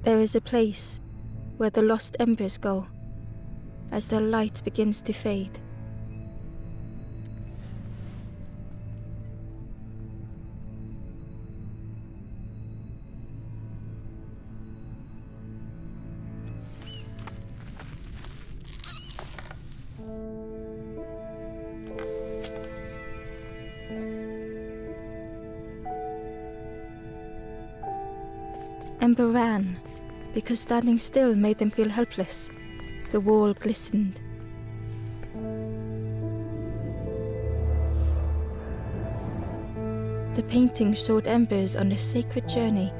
There is a place where the lost embers go as their light begins to fade. Ember ran, because standing still made them feel helpless. The wall glistened. The painting showed embers on a sacred journey.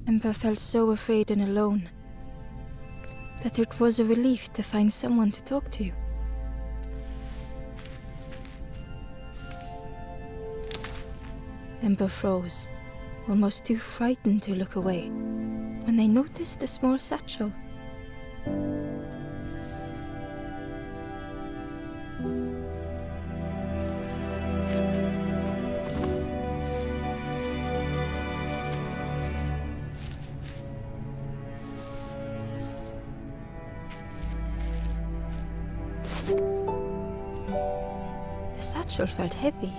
Ember felt so afraid and alone that it was a relief to find someone to talk to. Ember froze, almost too frightened to look away, when they noticed a small satchel. The satchel felt heavy.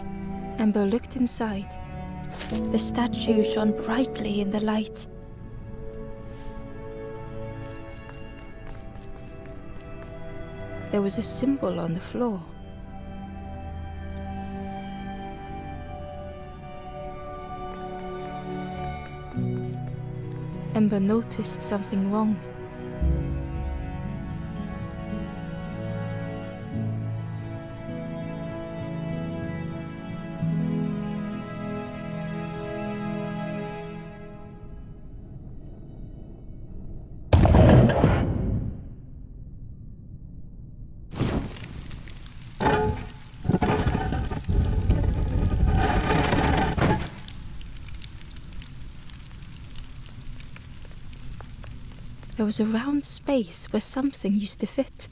Ember looked inside. The statue shone brightly in the light. There was a symbol on the floor. Ember noticed something wrong. There was a round space where something used to fit.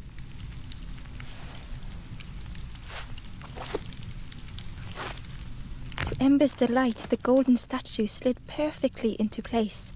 To Ember's delight, the golden statue slid perfectly into place.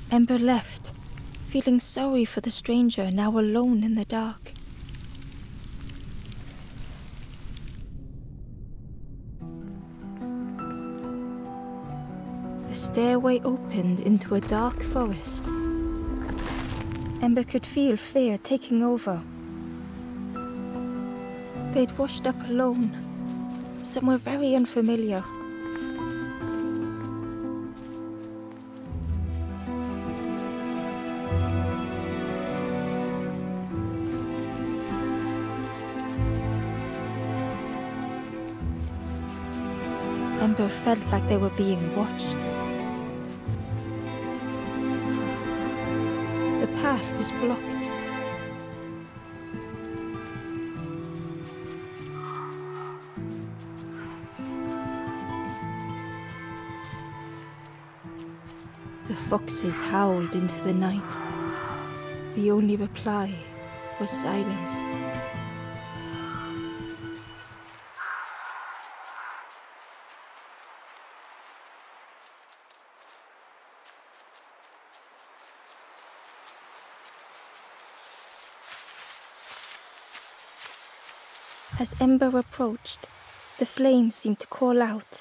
Ember left, feeling sorry for the stranger now alone in the dark. The stairway opened into a dark forest. Ember could feel fear taking over. They'd washed up alone, somewhere very unfamiliar. Ember felt like they were being watched. The path was blocked. The foxes howled into the night. The only reply was silence. As Ember approached, the flames seemed to call out.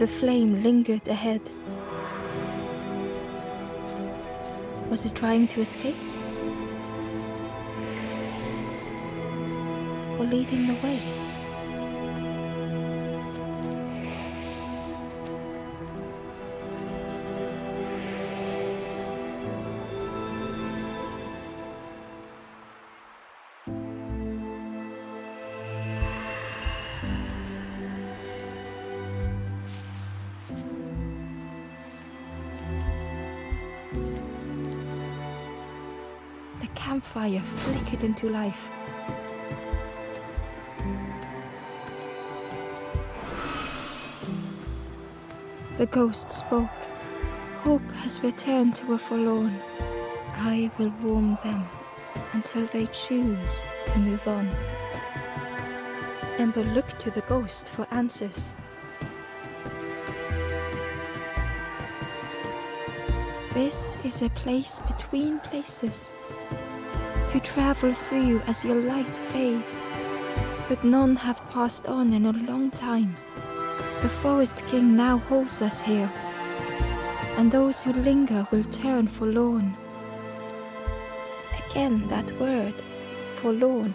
The flame lingered ahead. Was it trying to escape? Or leading the way? The campfire flickered into life. The ghost spoke. Hope has returned to a forlorn. I will warm them until they choose to move on. Ember looked to the ghost for answers. This is a place between places, to travel through as your light fades. But none have passed on in a long time. The Forest King now holds us here, and those who linger will turn forlorn. Again that word, forlorn.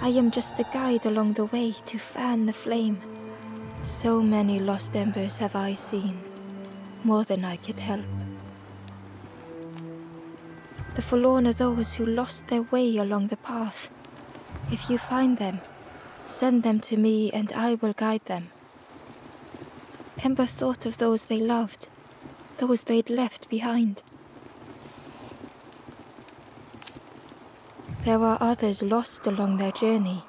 I am just a guide along the way to fan the flame. So many lost embers have I seen, more than I could help. The forlorn are those who lost their way along the path. If you find them, send them to me and I will guide them. Ember thought of those they loved, those they'd left behind. There are others lost along their journey.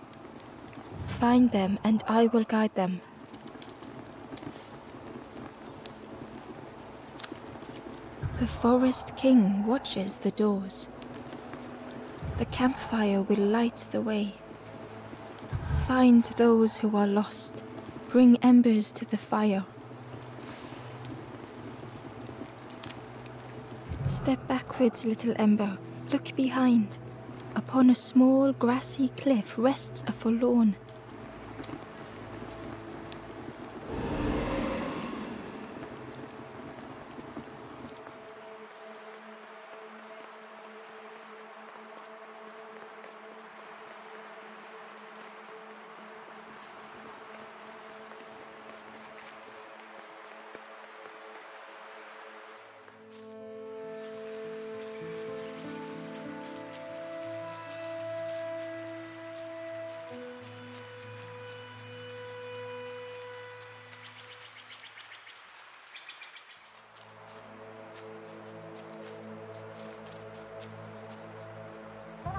Find them and I will guide them. The Forest King watches the doors. The campfire will light the way. Find those who are lost. Bring embers to the fire. Step backwards, little Ember. Look behind. Upon a small grassy cliff rests a forlorn.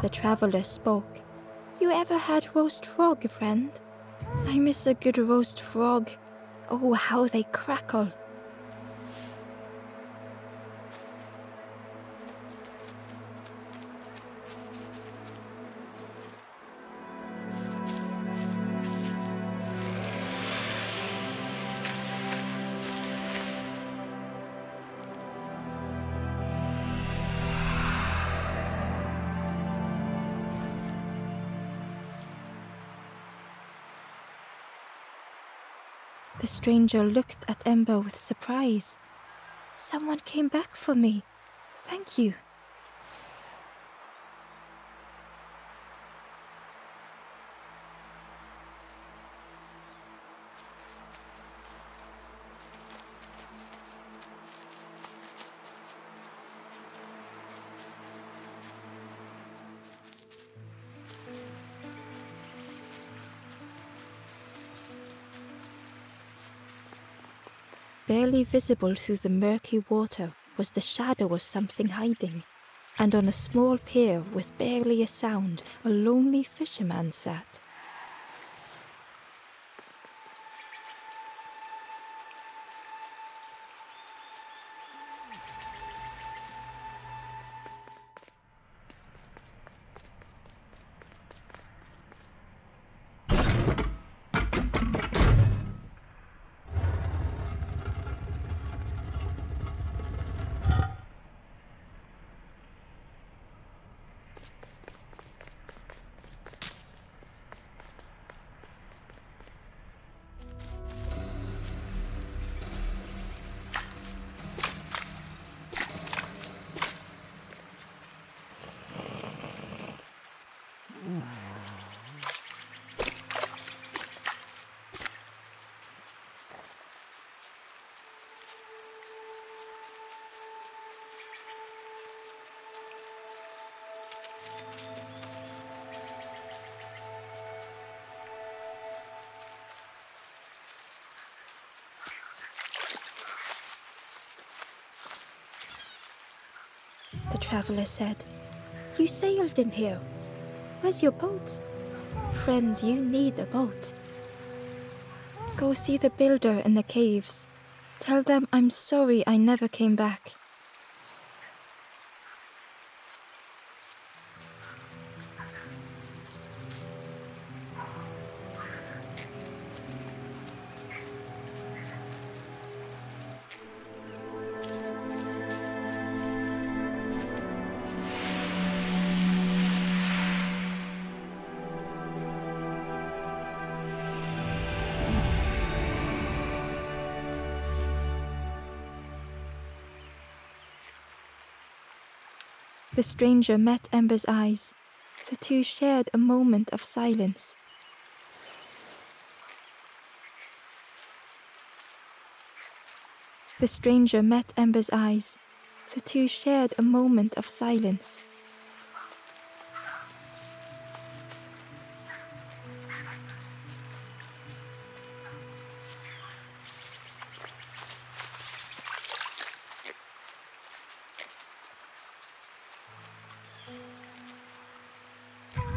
The traveler spoke. You ever had roast frog, friend? I miss a good roast frog. Oh, how they crackle. The stranger looked at Ember with surprise. Someone came back for me. Thank you. Barely visible through the murky water was the shadow of something hiding, and on a small pier with barely a sound, a lonely fisherman sat. the traveler said. You sailed in here. Where's your boat? Friend, you need a boat. Go see the builder in the caves. Tell them I'm sorry I never came back. The stranger met Ember's eyes. The two shared a moment of silence. The stranger met Ember's eyes. The two shared a moment of silence.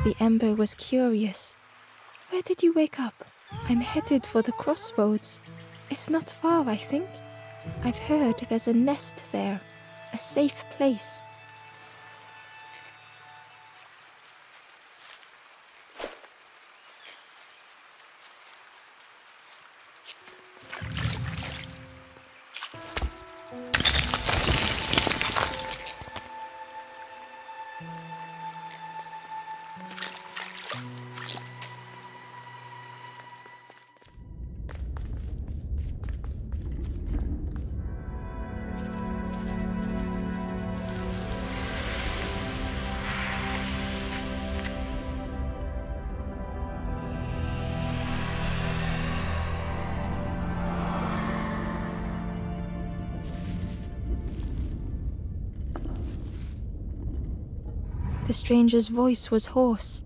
The Ember was curious. Where did you wake up? I'm headed for the crossroads. It's not far, I think. I've heard there's a nest there, a safe place. The stranger's voice was hoarse.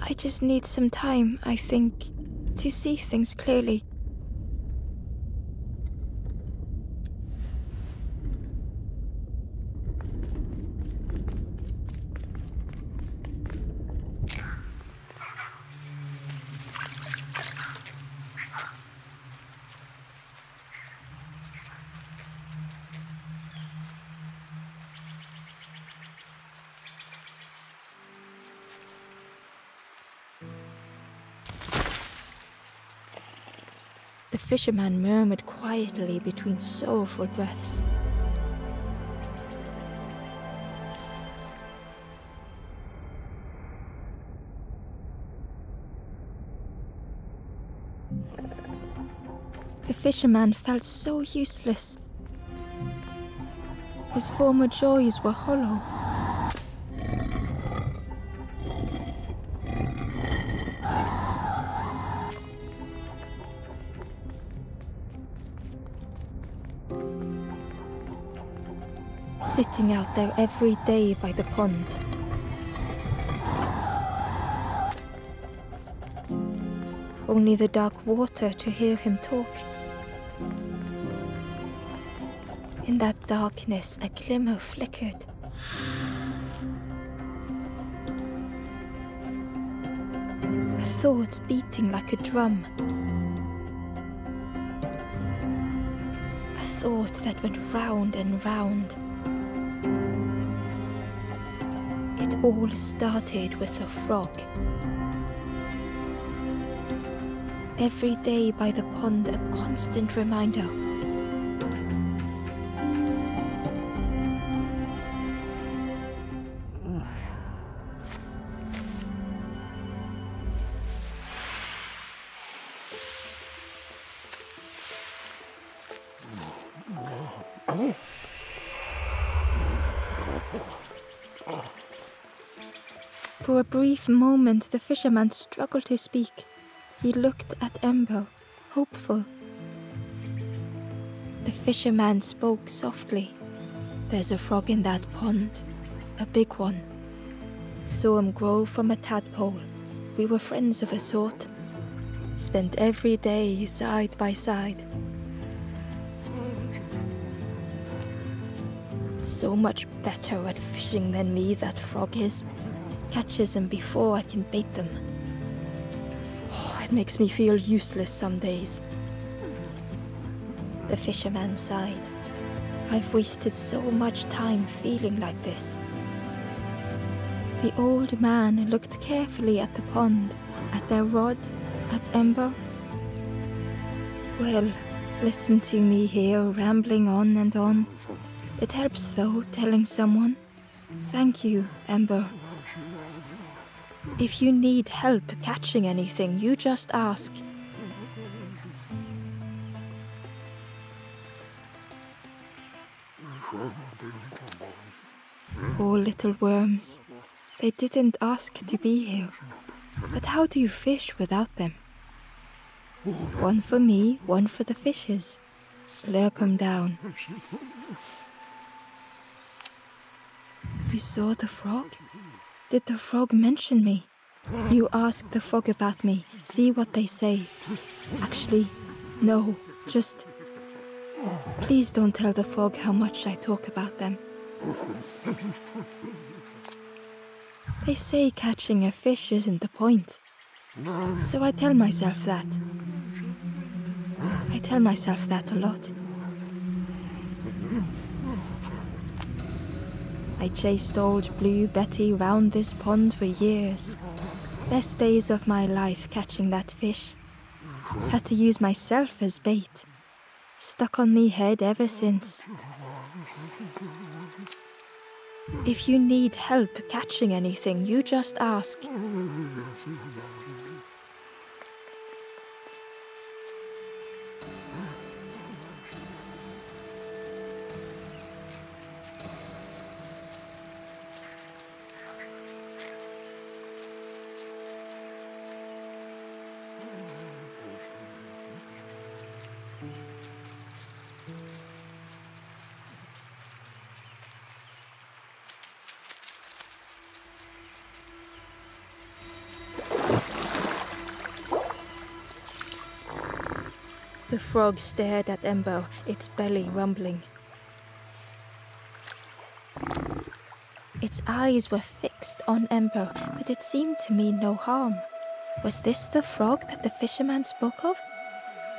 I just need some time, I think, to see things clearly. The fisherman murmured quietly between sorrowful breaths. The fisherman felt so useless. His former joys were hollow. Sitting out there every day by the pond. Only the dark water to hear him talk. In that darkness, a glimmer flickered. A thought beating like a drum. A thought that went round and round. It all started with a frog. Every day by the pond, a constant reminder. For a brief moment, the fisherman struggled to speak. He looked at Ember, hopeful. The fisherman spoke softly. There's a frog in that pond, a big one. Saw him grow from a tadpole. We were friends of a sort. Spent every day side so much better at fishing than me, that frog is. Catches them before I can bait them. Oh, it makes me feel useless some days. The fisherman sighed. I've wasted so much time feeling like this. The old man looked carefully at the pond, at their rod, at Ember. Well, listen to me here, rambling on and on. It helps, though, telling someone. Thank you, Ember. If you need help catching anything, you just ask. Poor little worms. They didn't ask to be here. But how do you fish without them? One for me, one for the fishes. Slurp 'em down. You saw the frog? Did the frog mention me? You ask the frog about me, see what they say. Actually, no, just... Please don't tell the frog how much I talk about them. They say catching a fish isn't the point. So I tell myself that. I tell myself that a lot. I chased old Blue Betty round this pond for years. Best days of my life catching that fish. Had to use myself as bait. Stuck on me head ever since. If you need help catching anything, you just ask. The frog stared at Ember, its belly rumbling. Its eyes were fixed on Ember, but it seemed to mean no harm. Was this the frog that the fisherman spoke of?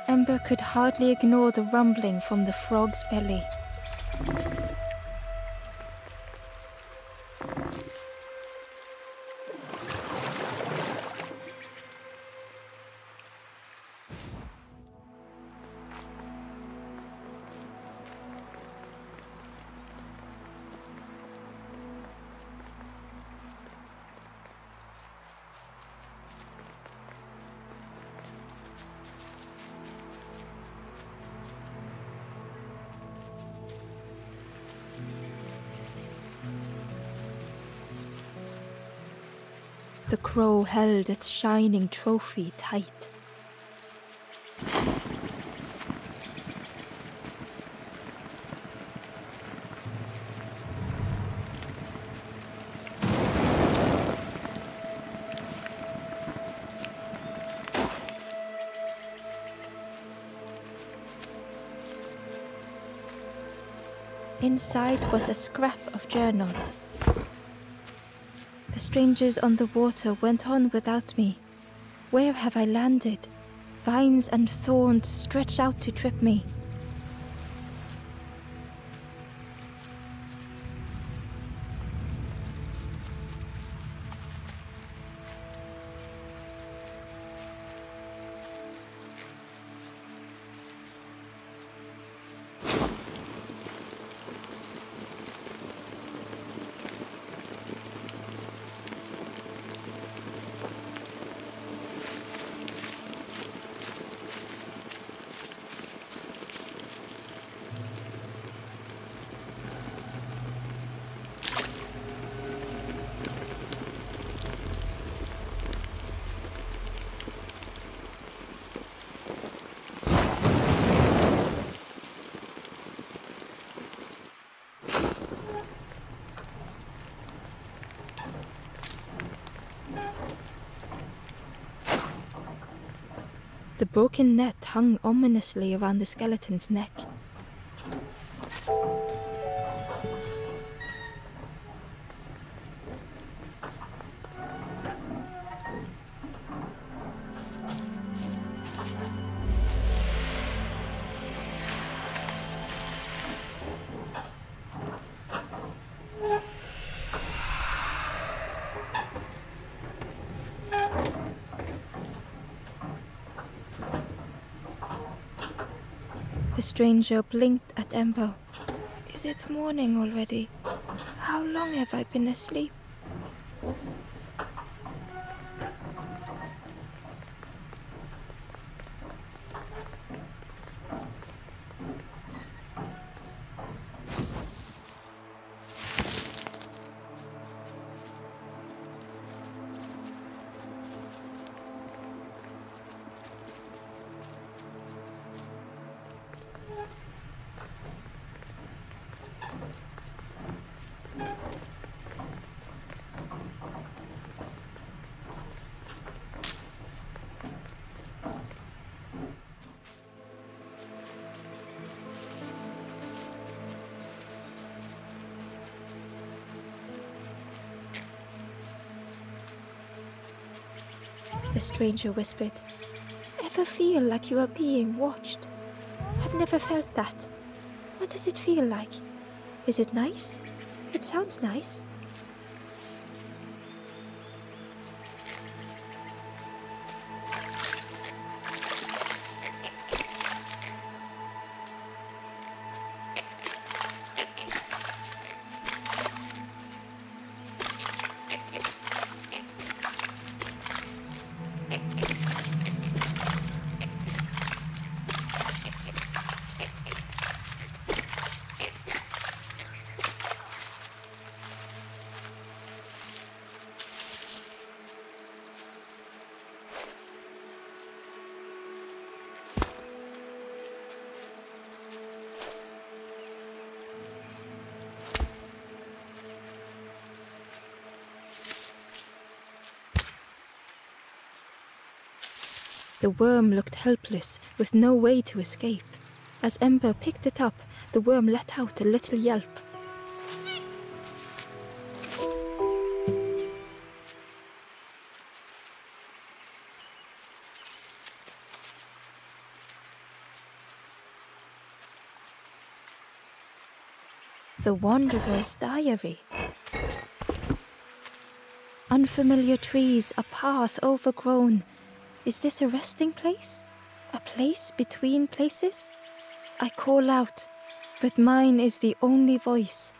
Ember could hardly ignore the rumbling from the frog's belly. The crow held its shining trophy tight. Inside was a scrap of journal. The strangers on the water went on without me. Where have I landed? Vines and thorns stretch out to trip me. The broken net hung ominously around the skeleton's neck. stranger blinked at Ember. Is it morning already? How long have I been asleep? The stranger whispered. Ever feel like you are being watched? I've never felt that. What does it feel like? Is it nice? It sounds nice. The worm looked helpless, with no way to escape. As Ember picked it up, the worm let out a little yelp. The Wanderer's Diary. Unfamiliar trees, a path overgrown. Is this a resting place? A place between places? I call out, but mine is the only voice.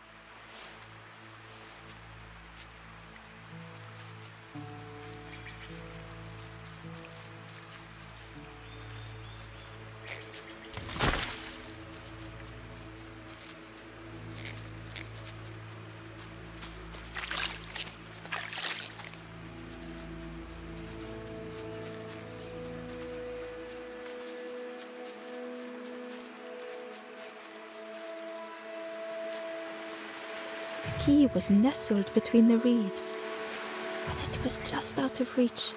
The key was nestled between the reeds, but it was just out of reach.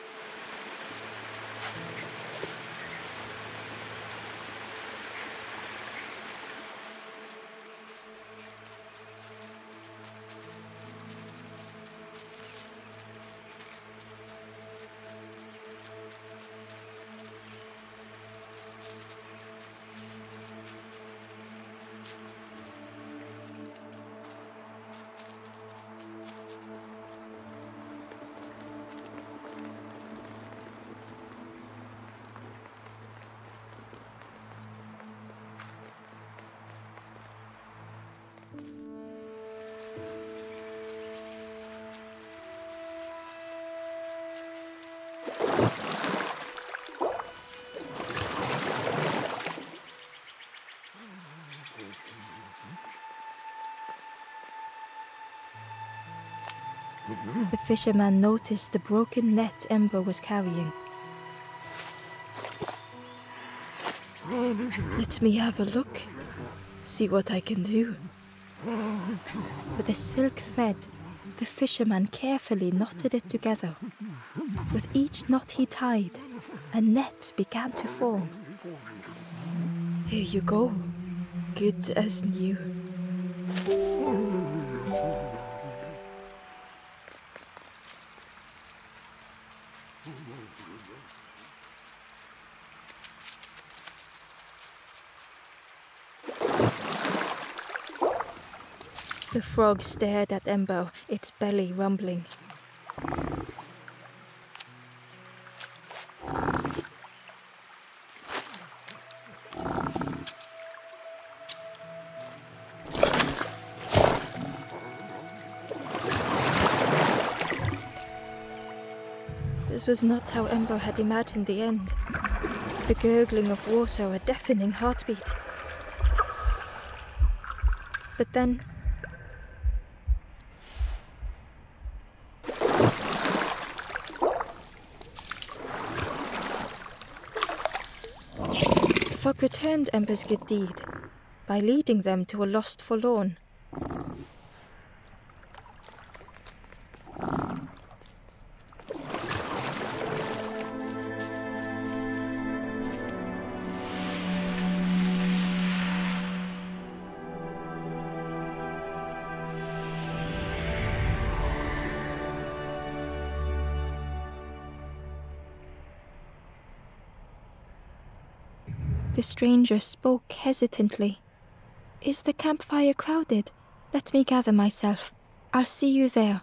The fisherman noticed the broken net Ember was carrying. Let me have a look. See what I can do. With a silk thread, the fisherman carefully knotted it together. With each knot he tied, a net began to form. Here you go. Good as new. The frog stared at Ember, its belly rumbling. This was not how Ember had imagined the end. The gurgling of water, a deafening heartbeat. But then... Fog returned Ember's good deed by leading them to a lost forlorn. The stranger spoke hesitantly. "Is the campfire crowded? Let me gather myself. I'll see you there."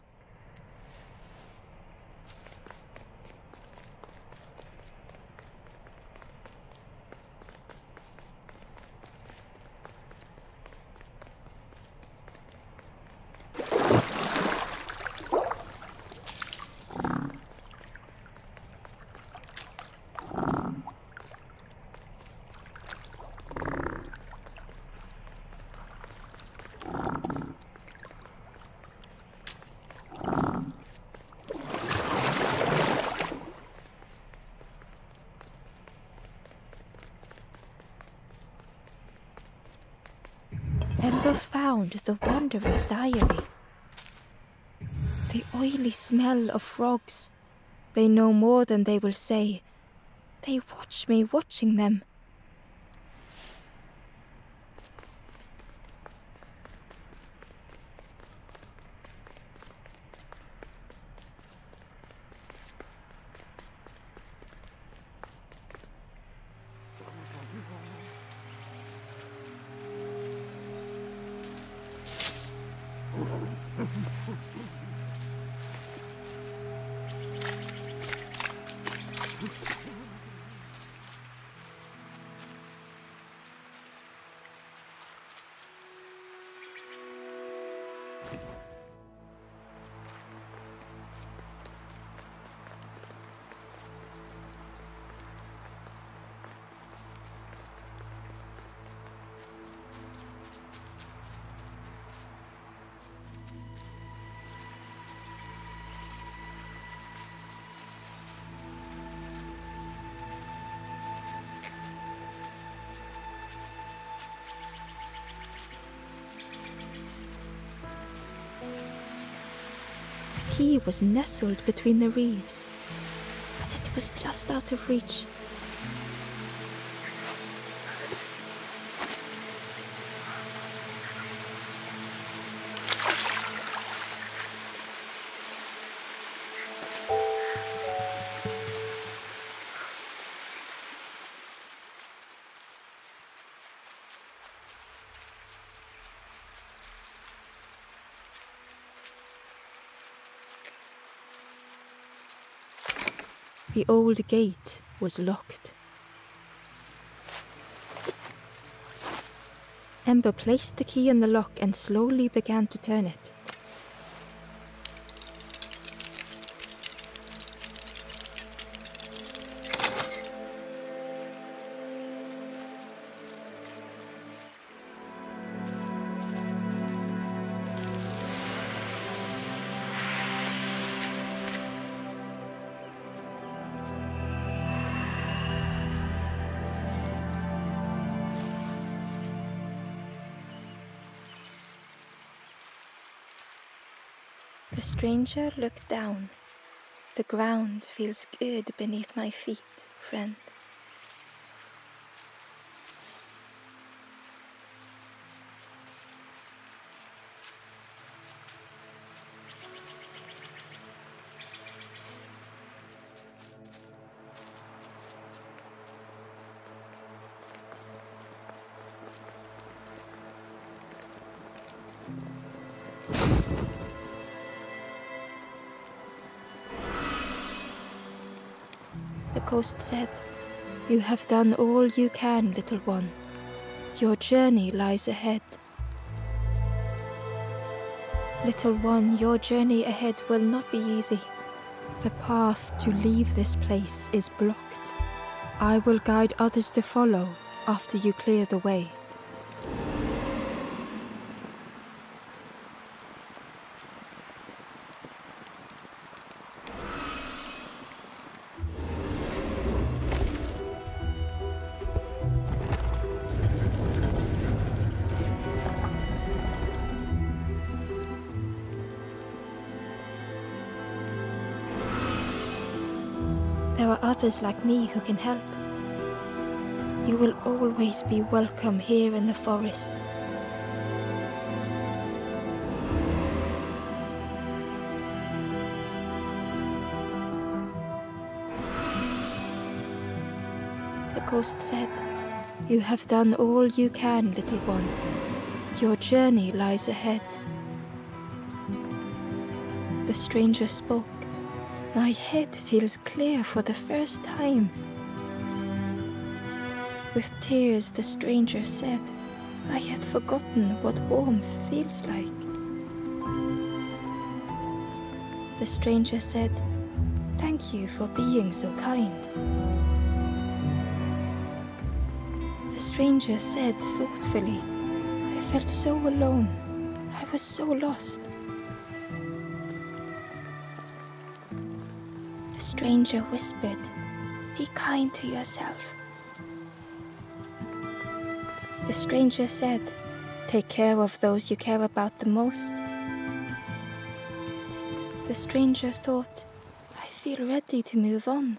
Ember found the Wanderer's diary. The oily smell of frogs. They know more than they will say. They watch me watching them. The key was nestled between the reeds, but it was just out of reach. The old gate was locked. Ember placed the key in the lock and slowly began to turn it. The stranger looked down. "The ground feels good beneath my feet, friend." The ghost said, "You have done all you can, little one. Your journey lies ahead." Little one, your journey ahead will not be easy. The path to leave this place is blocked. I will guide others to follow after you clear the way. There are others like me who can help. You will always be welcome here in the forest. The ghost said, "You have done all you can, little one. Your journey lies ahead." The stranger spoke. My head feels clear for the first time. With tears, the stranger said, I had forgotten what warmth feels like. The stranger said, "Thank you for being so kind." The stranger said thoughtfully, "I felt so alone. I was so lost." The stranger whispered, "Be kind to yourself." The stranger said, "Take care of those you care about the most." The stranger thought, "I feel ready to move on."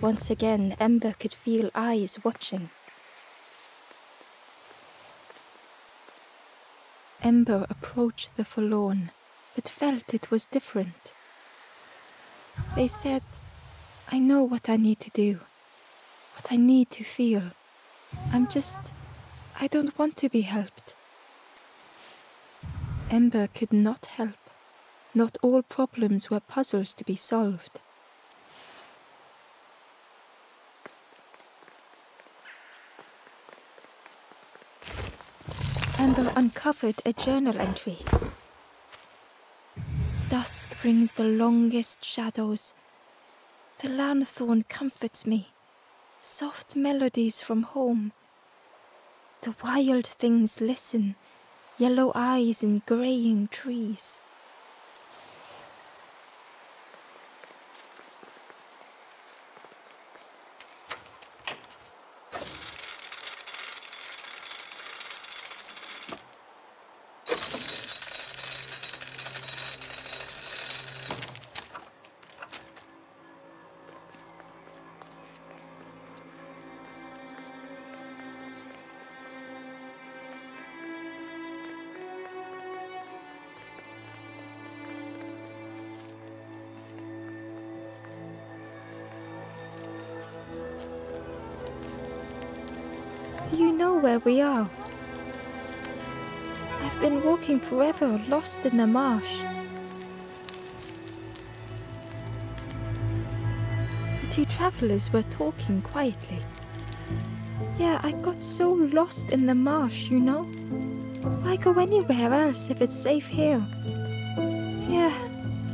Once again, Ember could feel eyes watching. Ember approached the forlorn, but felt it was different. They said, "I know what I need to do, what I need to feel. I don't want to be helped." Ember could not help. Not all problems were puzzles to be solved. Ember uncovered a journal entry. Dusk brings the longest shadows. The lanthorn comforts me. Soft melodies from home. The wild things listen, yellow eyes in graying trees. Do you know where we are? I've been walking forever, lost in the marsh. The two travelers were talking quietly. Yeah, I got so lost in the marsh, you know? Why go anywhere else if it's safe here? Yeah,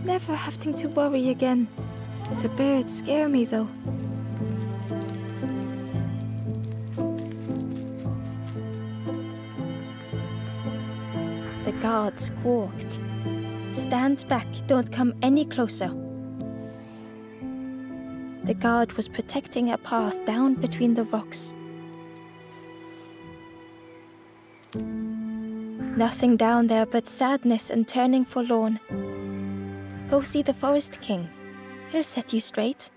never having to worry again. The birds scare me though. The guard squawked. "Stand back, don't come any closer." The guard was protecting a path down between the rocks. Nothing down there but sadness and turning forlorn. Go see the Forest King. He'll set you straight.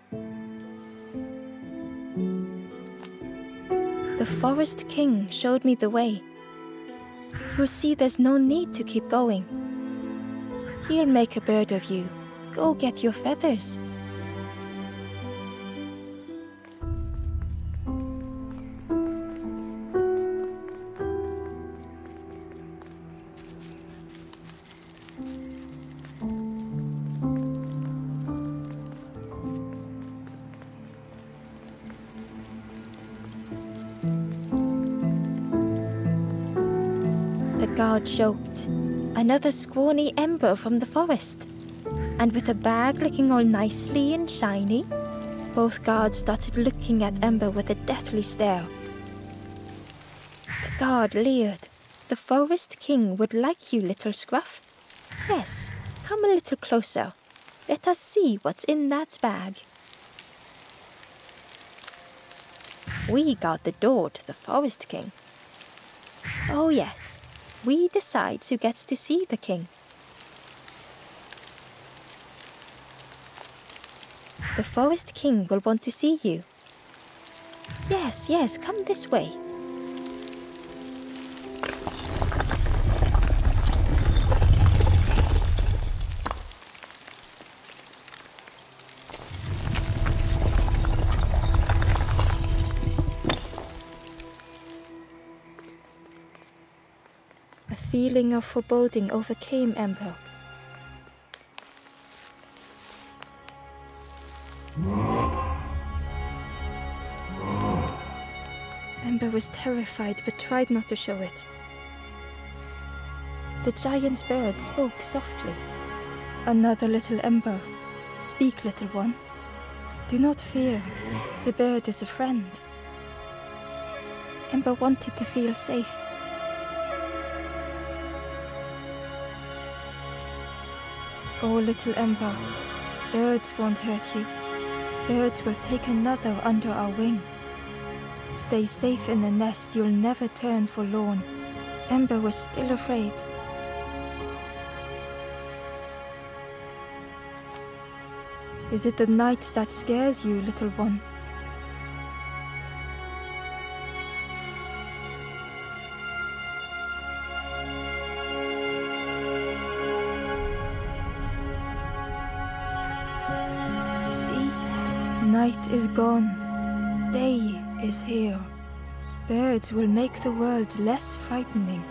The Forest King showed me the way. You'll see there's no need to keep going. He'll make a bird of you. Go get your feathers. guard joked. Another scrawny ember from the forest. And with a bag looking all nicely and shiny, both guards started looking at Ember with a deathly stare. The guard leered. The Forest King would like you, little Scruff. Yes, come a little closer. Let us see what's in that bag. We guard the door to the Forest King. Oh yes, we decide who gets to see the king. The Forest King will want to see you. Yes, come this way. A feeling of foreboding overcame Ember. Ember was terrified but tried not to show it. The giant bird spoke softly. Another little Ember. Speak, little one. Do not fear. The bird is a friend. Ember wanted to feel safe. Oh, little Ember, birds won't hurt you. Birds will take another under our wing. Stay safe in the nest, you'll never turn forlorn. Ember was still afraid. Is it the night that scares you, little one? Night is gone, day is here. Birds will make the world less frightening.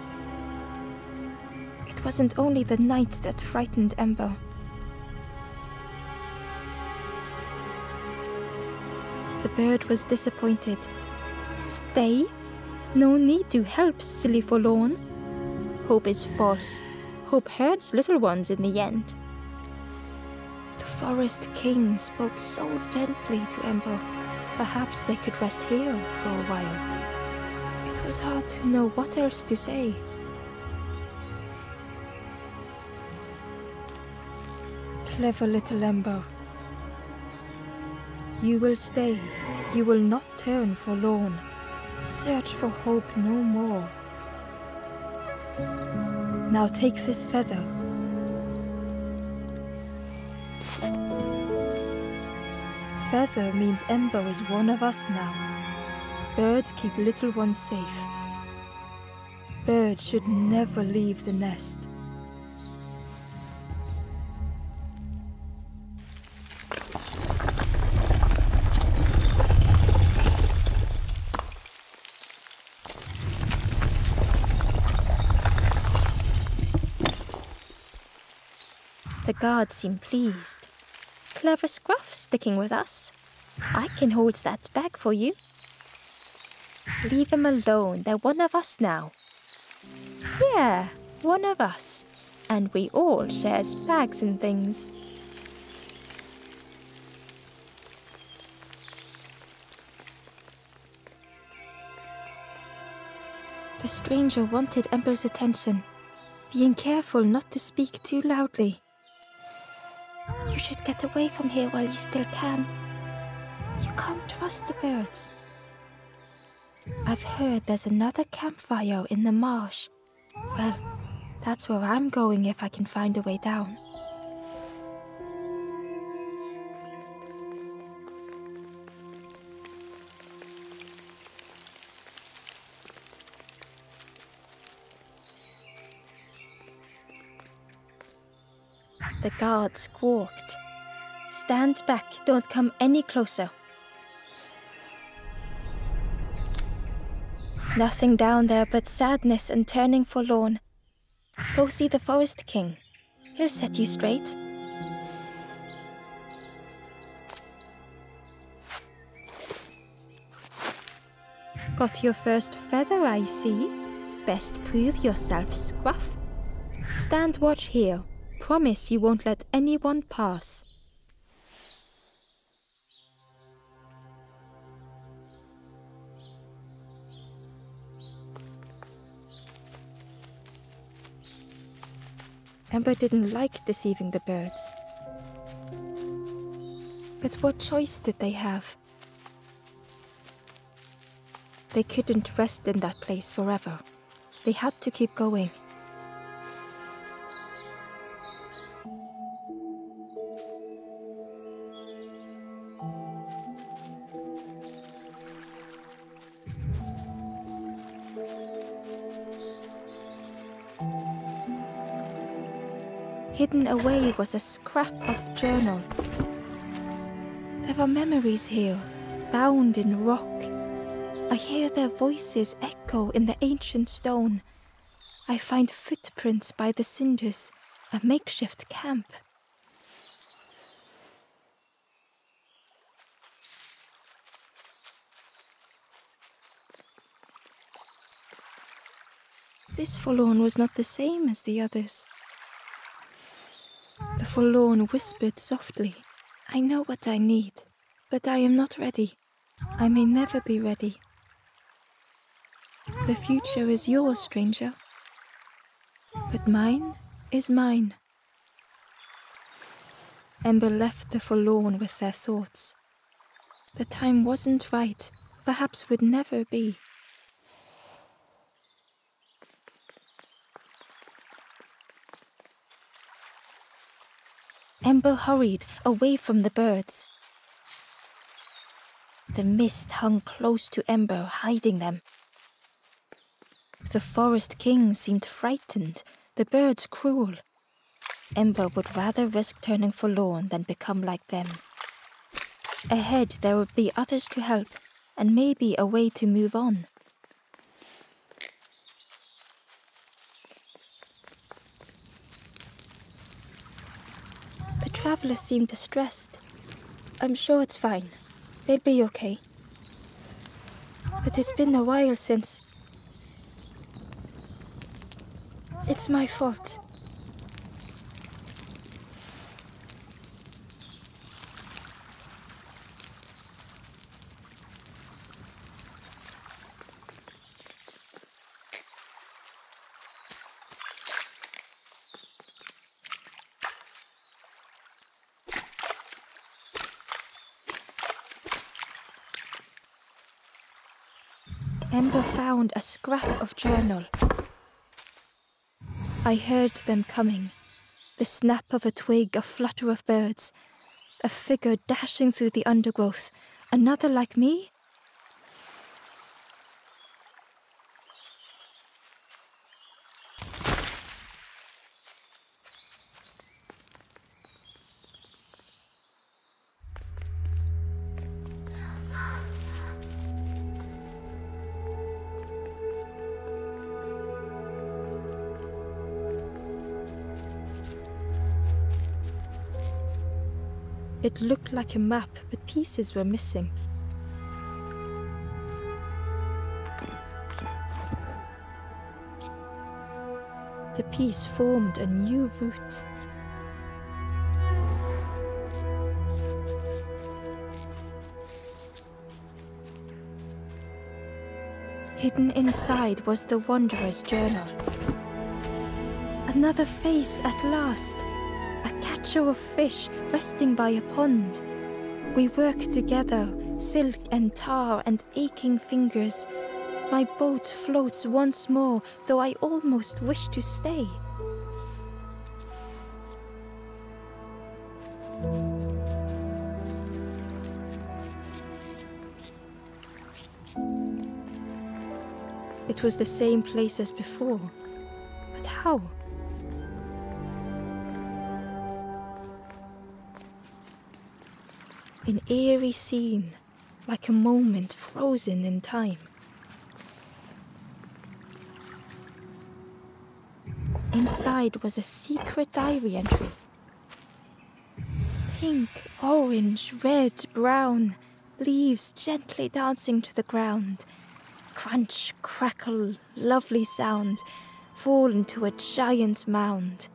It wasn't only the night that frightened Ember. The bird was disappointed. Stay? No need to help, silly forlorn. Hope is false. Hope hurts little ones in the end. The Forest King spoke so gently to Ember. Perhaps they could rest here for a while. It was hard to know what else to say. Clever little Ember. You will stay. You will not turn forlorn. Search for hope no more. Now take this feather. Feather means Ember is one of us now. Birds keep little ones safe. Birds should never leave the nest. The guards seem pleased. Clever Scruff sticking with us. I can hold that bag for you. Leave him alone, they're one of us now. Yeah, one of us. And we all shares bags and things. The stranger wanted Ember's attention, being careful not to speak too loudly. You should get away from here while you still can. You can't trust the birds. I've heard there's another campfire in the marsh. Well, that's where I'm going if I can find a way down. The guard squawked. Stand back, don't come any closer. Nothing down there but sadness and turning forlorn. Go see the Forest King. He'll set you straight. Got your first feather, I see. best prove yourself, Scruff. Stand watch here. Promise you won't let anyone pass. Ember didn't like deceiving the birds. But what choice did they have? They couldn't rest in that place forever. They had to keep going. Hidden away was a scrap of journal. There were memories here, bound in rock. I hear their voices echo in the ancient stone. I find footprints by the cinders, a makeshift camp. This forlorn was not the same as the others. The forlorn whispered softly, "I know what I need, but I am not ready. I may never be ready. The future is yours, stranger, but mine is mine." Ember left the forlorn with their thoughts. The time wasn't right, perhaps would never be. Ember hurried away from the birds. The mist hung close to Ember, hiding them. The forest king seemed frightened, the birds cruel. Ember would rather risk turning forlorn than become like them. Ahead there would be others to help, and maybe a way to move on. The travelers seemed distressed. "I'm sure it's fine. They'll be okay. But it's been a while since... It's my fault." Ember found a scrap of journal. I heard them coming. The snap of a twig, a flutter of birds. A figure dashing through the undergrowth. Another like me? It looked like a map, but pieces were missing. The piece formed a new route. Hidden inside was the Wanderer's journal. Another face at last. A catcher of fish resting by a pond. We work together, silk and tar and aching fingers. My boat floats once more, though I almost wish to stay. It was the same place as before, but how? An eerie scene, like a moment frozen in time. Inside was a secret diary entry. Pink, orange, red, brown, leaves gently dancing to the ground. crunch, crackle, lovely sound, fall into a giant mound.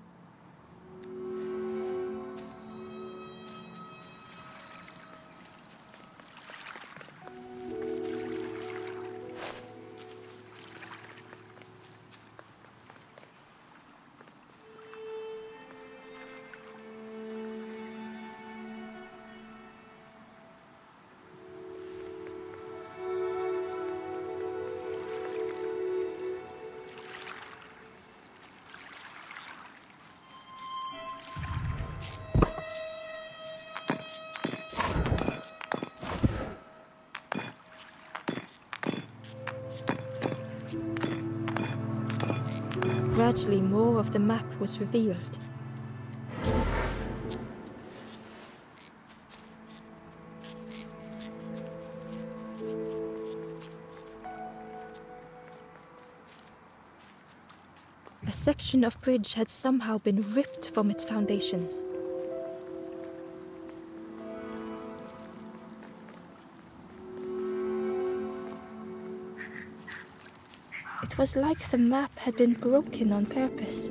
Gradually, more of the map was revealed. A section of bridge had somehow been ripped from its foundations. It was like the map had been broken on purpose.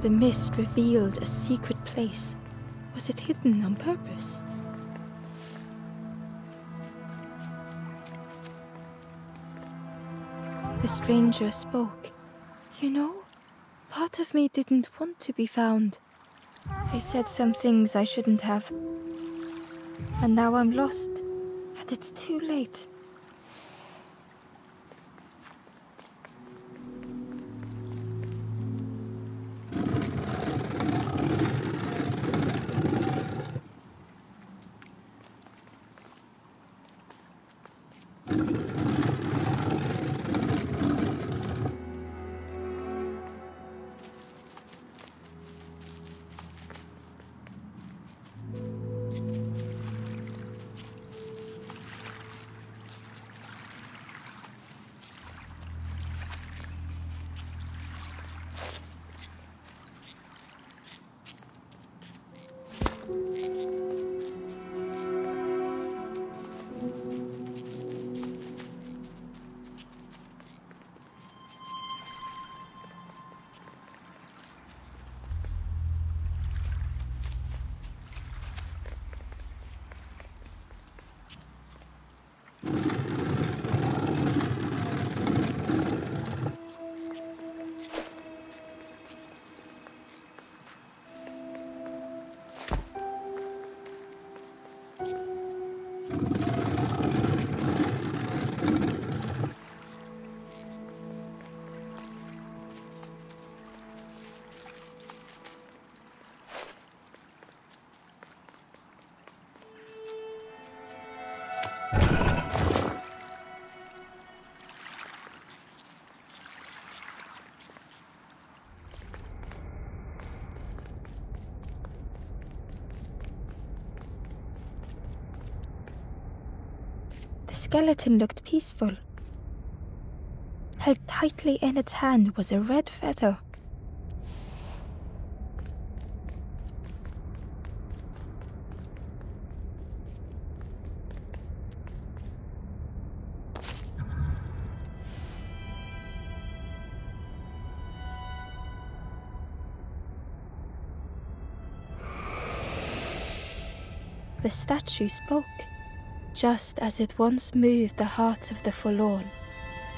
The mist revealed a secret place. Was it hidden on purpose? The stranger spoke. You know, part of me didn't want to be found. I said some things I shouldn't have. And now I'm lost. And it's too late. The skeleton looked peaceful. Held tightly in its hand was a red feather. The statue spoke. Just as it once moved the hearts of the forlorn,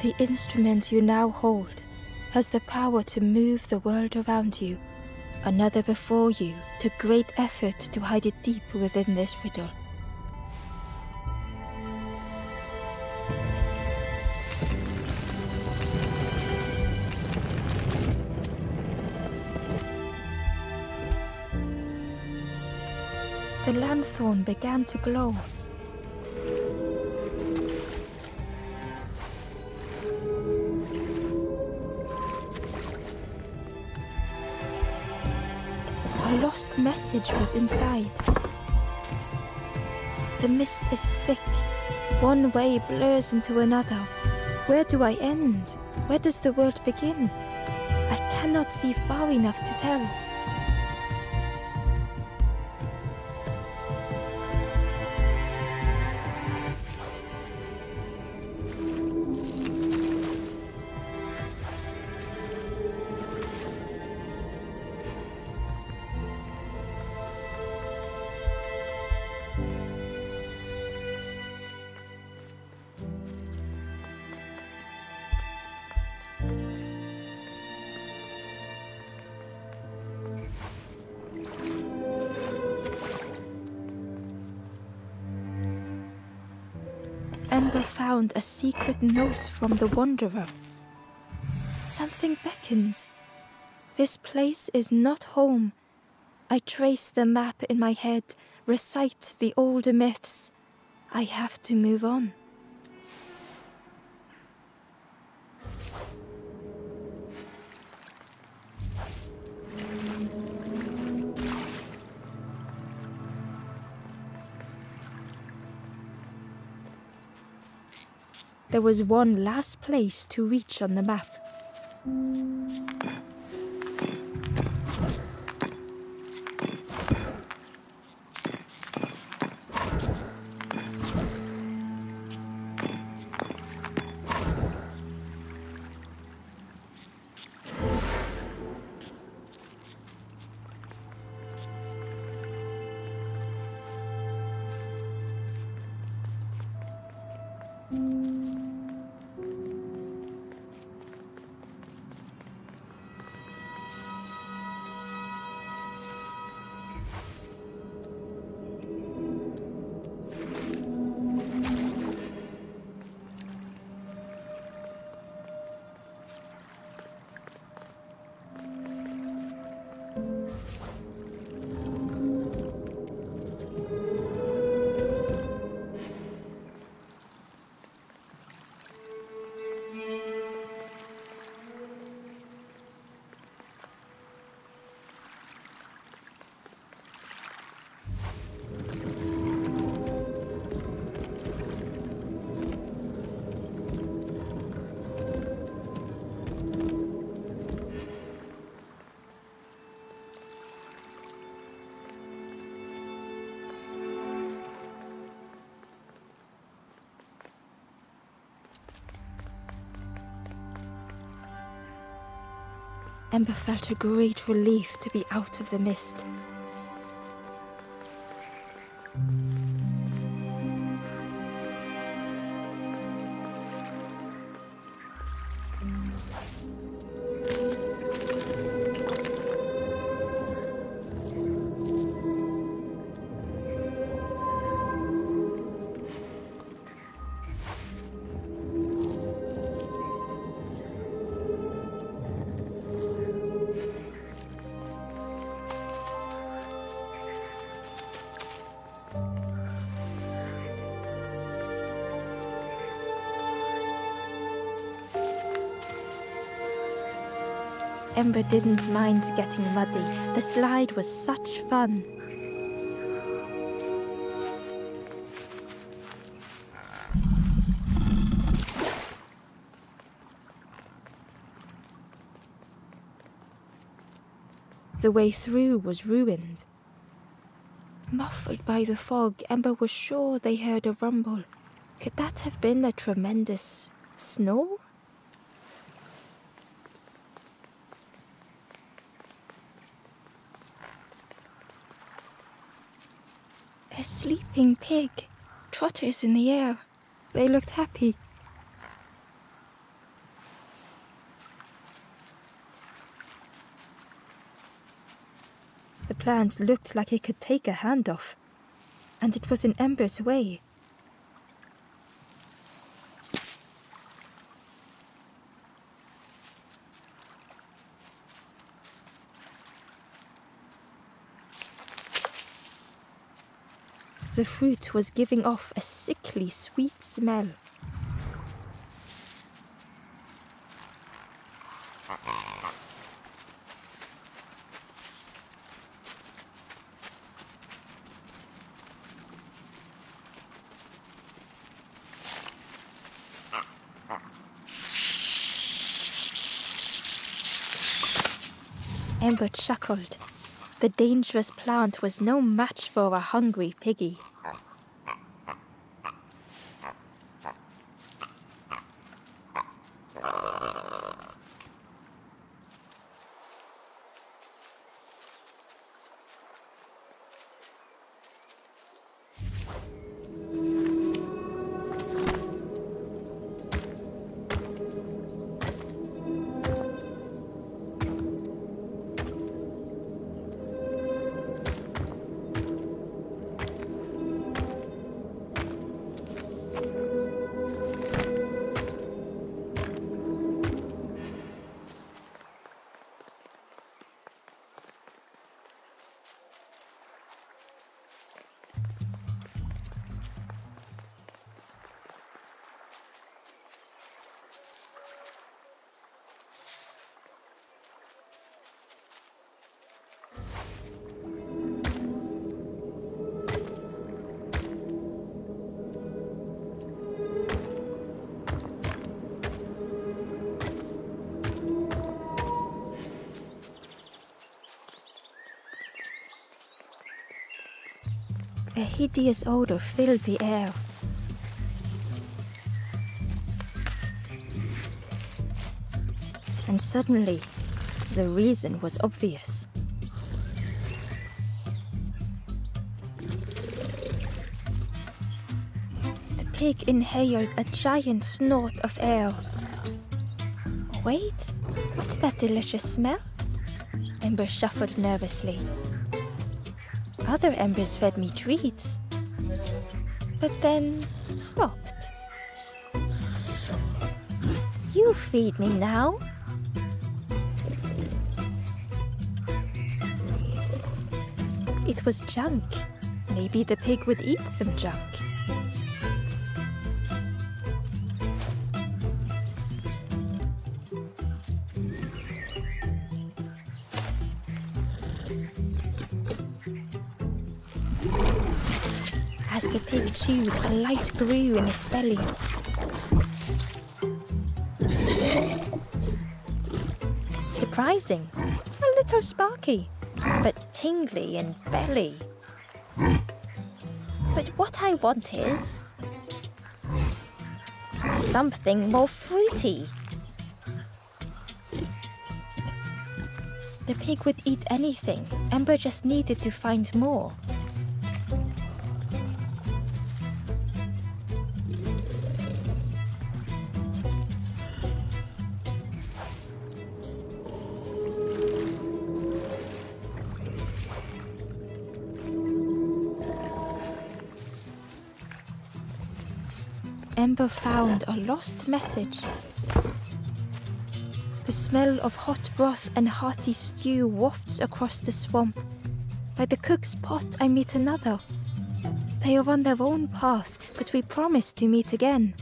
the instrument you now hold has the power to move the world around you. Another before you took great effort to hide it deep within this riddle. The lanthorn began to glow. A lost message was inside. The mist is thick. One way blurs into another. Where do I end? Where does the world begin? I cannot see far enough to tell. Ember found a secret note from the Wanderer. Something beckons. This place is not home. I trace the map in my head, recite the older myths. I have to move on. There was one last place to reach on the map. Ember felt a great relief to be out of the mist. Ember didn't mind getting muddy. The slide was such fun. The way through was ruined. Muffled by the fog, Ember was sure they heard a rumble. Could that have been a tremendous snow? A sleeping pig. Trotters in the air. They looked happy. The plant looked like it could take a hand off, and it was in Ember's way. The fruit was giving off a sickly sweet smell. Ember chuckled. The dangerous plant was no match for a hungry piggy. A hideous odor filled the air. And suddenly, the reason was obvious. The pig inhaled a giant snort of air. Wait, what's that delicious smell? Ember shuffled nervously. Other embers fed me treats, but then stopped. You feed me now. It was junk. Maybe the pig would eat some junk. As the pig chewed, a light grew in its belly. Surprising, a little sparky, but tingly in belly. But what I want is something more fruity. The pig would eat anything. Ember just needed to find more. Ember found a lost message. The smell of hot broth and hearty stew wafts across the swamp. By the cook's pot I meet another. They are on their own path, but we promise to meet again.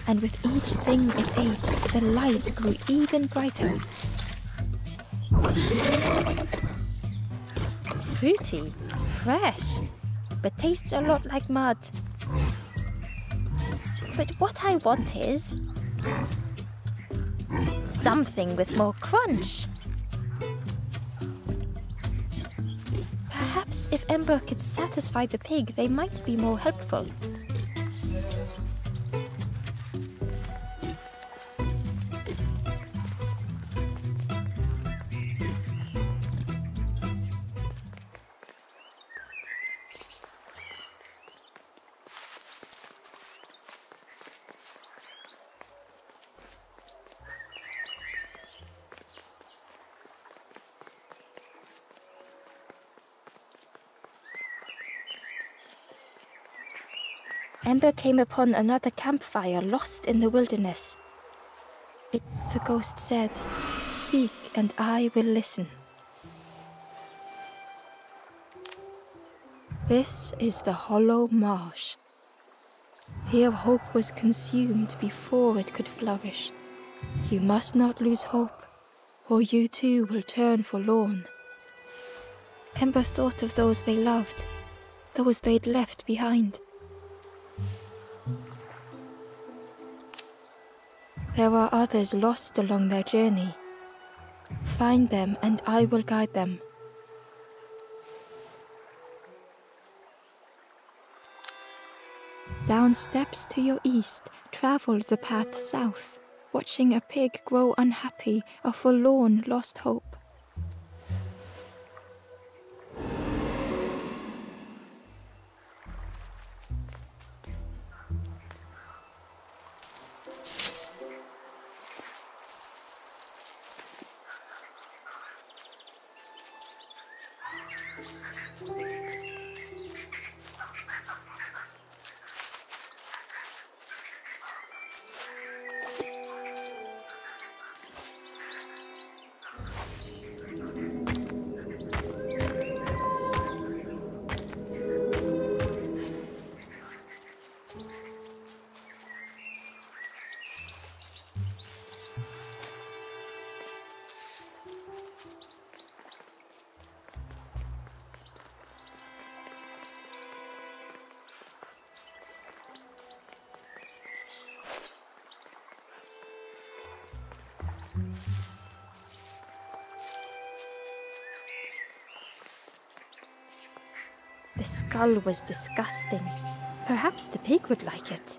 And with each thing it ate, the light grew even brighter. Fruity, fresh, but tastes a lot like mud. But what I want is something with more crunch. If Ember could satisfy the pig, they might be more helpful. Ember came upon another campfire lost in the wilderness. The ghost said, "Speak and I will listen." This is the hollow marsh. Here hope was consumed before it could flourish. You must not lose hope, or you too will turn forlorn. Ember thought of those they loved, those they'd left behind. There are others lost along their journey. Find them and I will guide them. Down steps to your east, travel the path south, watching a pig grow unhappy, a forlorn lost hope. The skull was disgusting. Perhaps the pig would like it.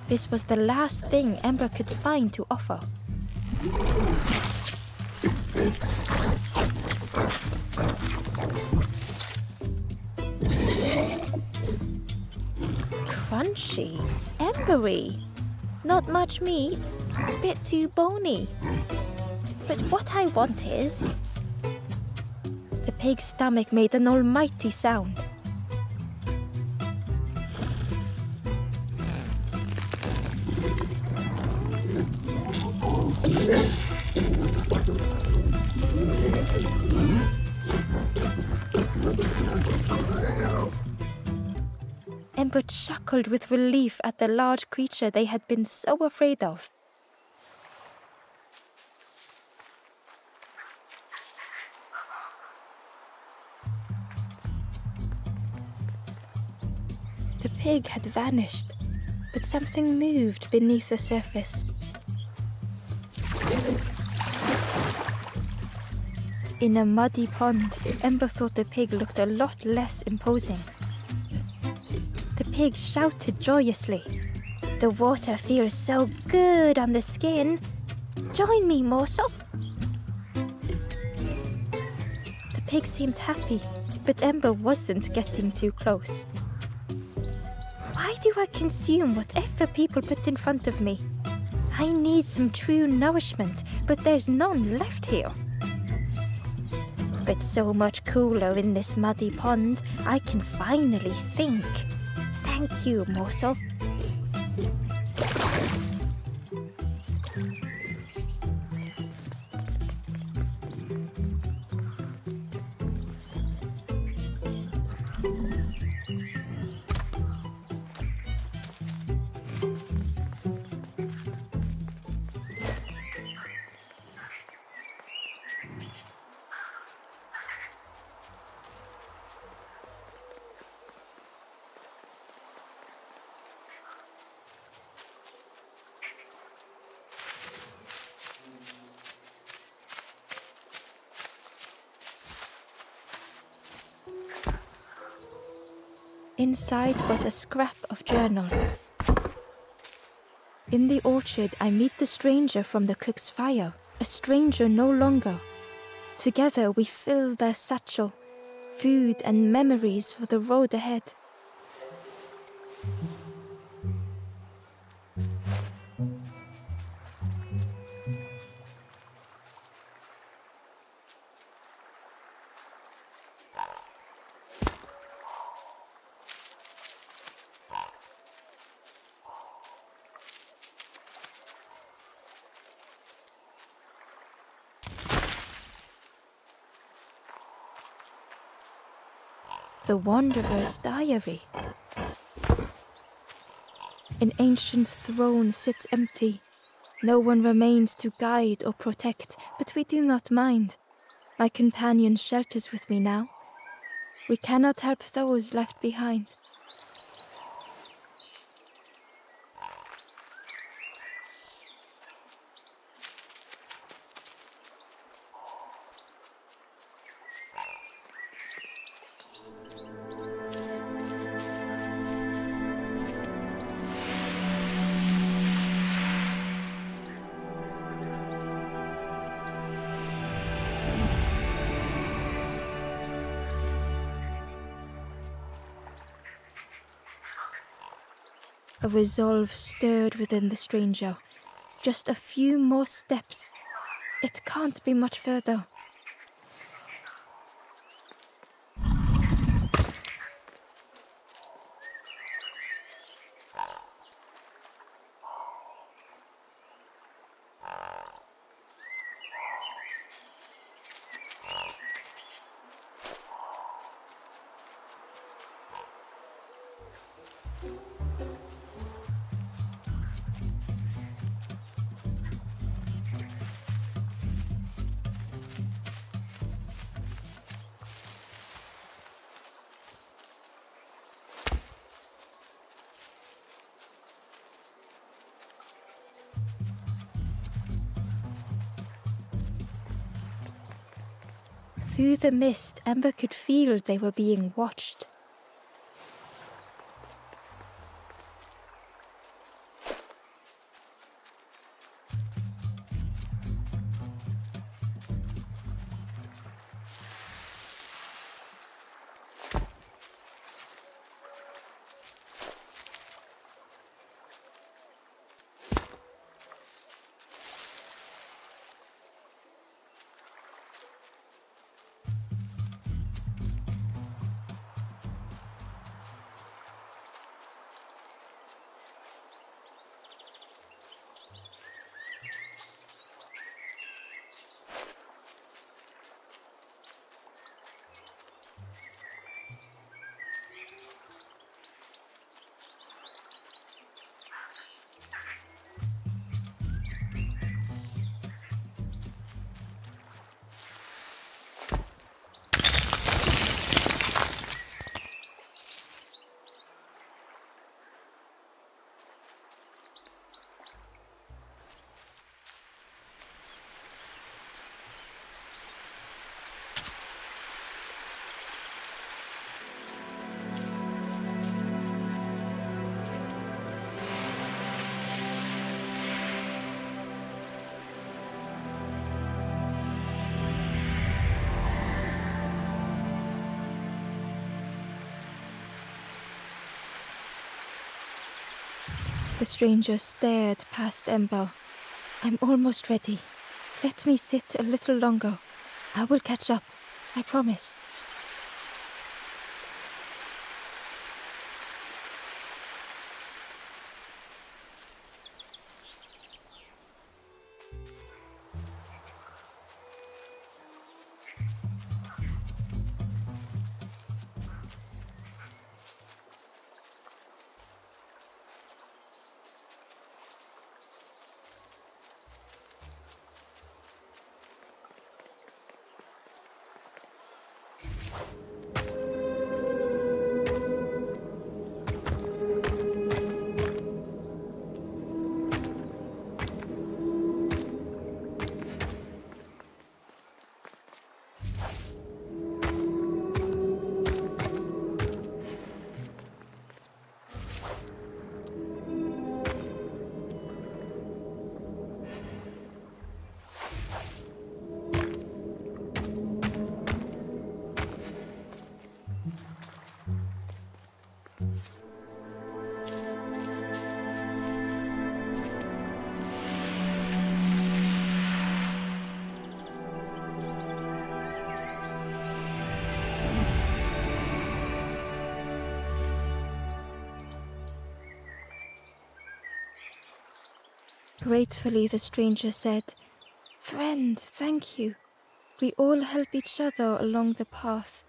This was the last thing Ember could find to offer. Crunchy, embery, not much meat, bit too bony. But what I want is... The pig's stomach made an almighty sound. Ember chuckled with relief at the large creature they had been so afraid of. The pig had vanished, but something moved beneath the surface. In a muddy pond, Ember thought the pig looked a lot less imposing. The pig shouted joyously. "The water feels so good on the skin. Join me, morsel." The pig seemed happy, but Ember wasn't getting too close. Why do I consume whatever people put in front of me? I need some true nourishment, but there's none left here. But so much cooler in this muddy pond, I can finally think. Thank you, morsel. Inside was a scrap of journal. In the orchard, I meet the stranger from the cook's fire, a stranger no longer. Together we fill their satchel, food and memories for the road ahead. The Wanderer's Diary. An ancient throne sits empty. No one remains to guide or protect, but we do not mind. My companion shelters with me now. We cannot help those left behind. A resolve stirred within the stranger. Just a few more steps. It can't be much further. Through the mist, Amber could feel they were being watched. The stranger stared past Ember. I'm almost ready. Let me sit a little longer. I will catch up. I promise. Gratefully, the stranger said, "Friend, thank you. We all help each other along the path."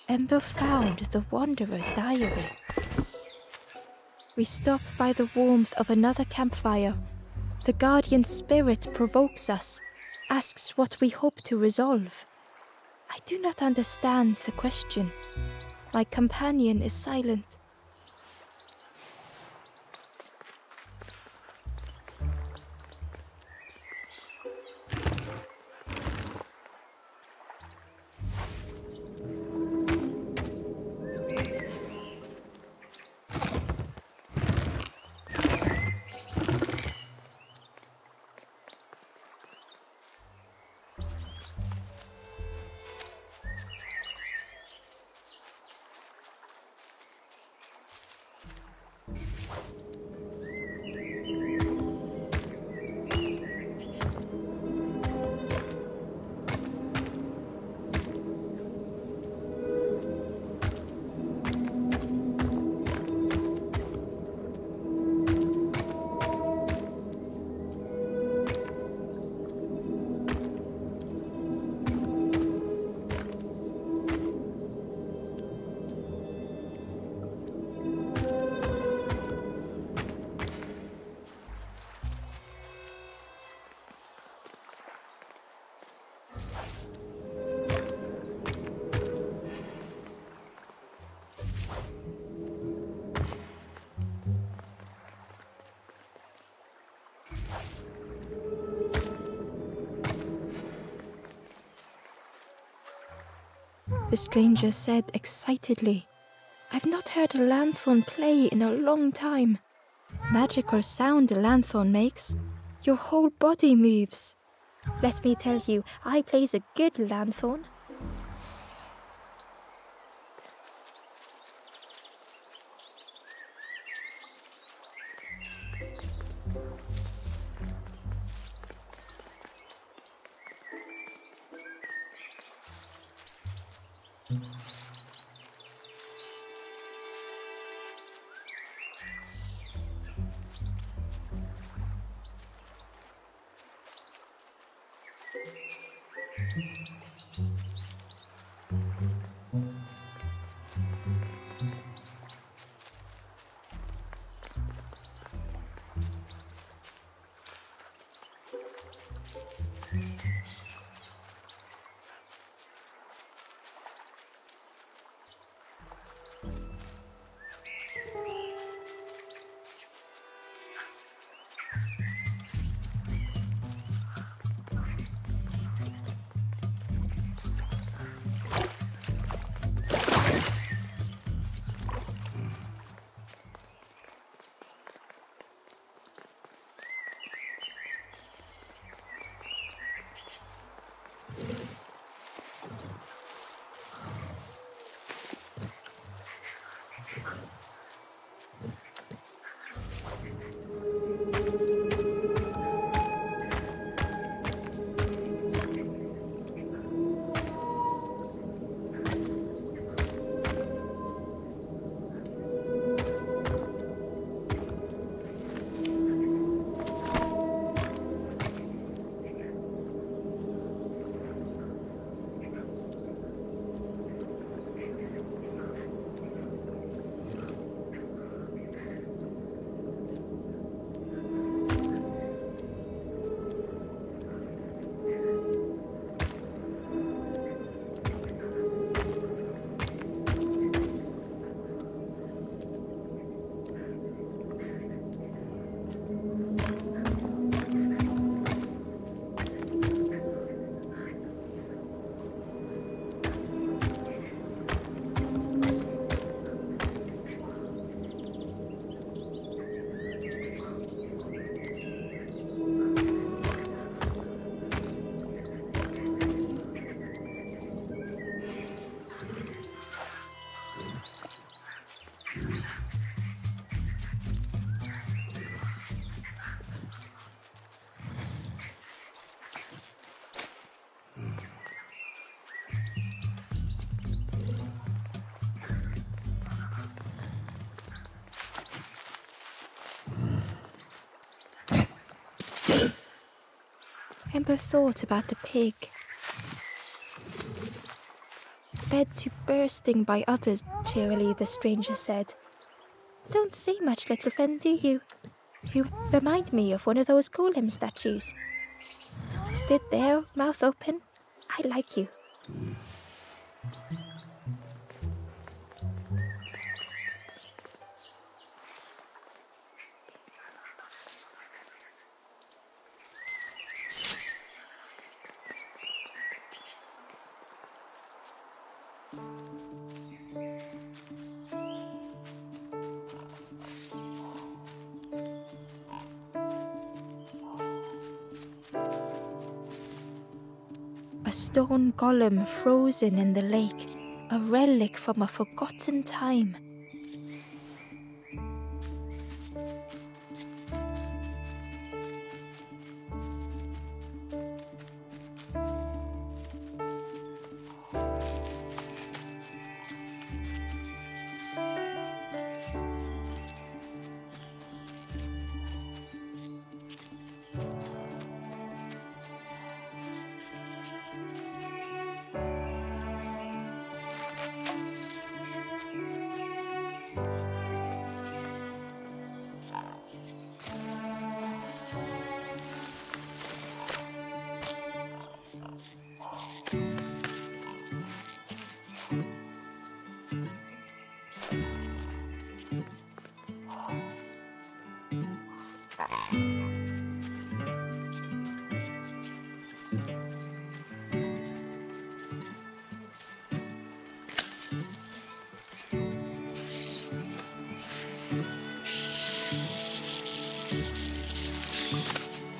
Ember found the Wanderer's diary. We stop by the warmth of another campfire. The guardian spirit provokes us, asks what we hope to resolve. I do not understand the question. My companion is silent. The stranger said excitedly, "I've not heard a lanthorn play in a long time. Magical sound a lanthorn makes. Your whole body moves. Let me tell you, I plays a good lanthorn." Amber thought about the pig. Fed to bursting by others, cheerily the stranger said. Don't say much, little friend, do you? You remind me of one of those golem statues. Stood there, mouth open. I like you. A stone golem frozen in the lake, a relic from a forgotten time.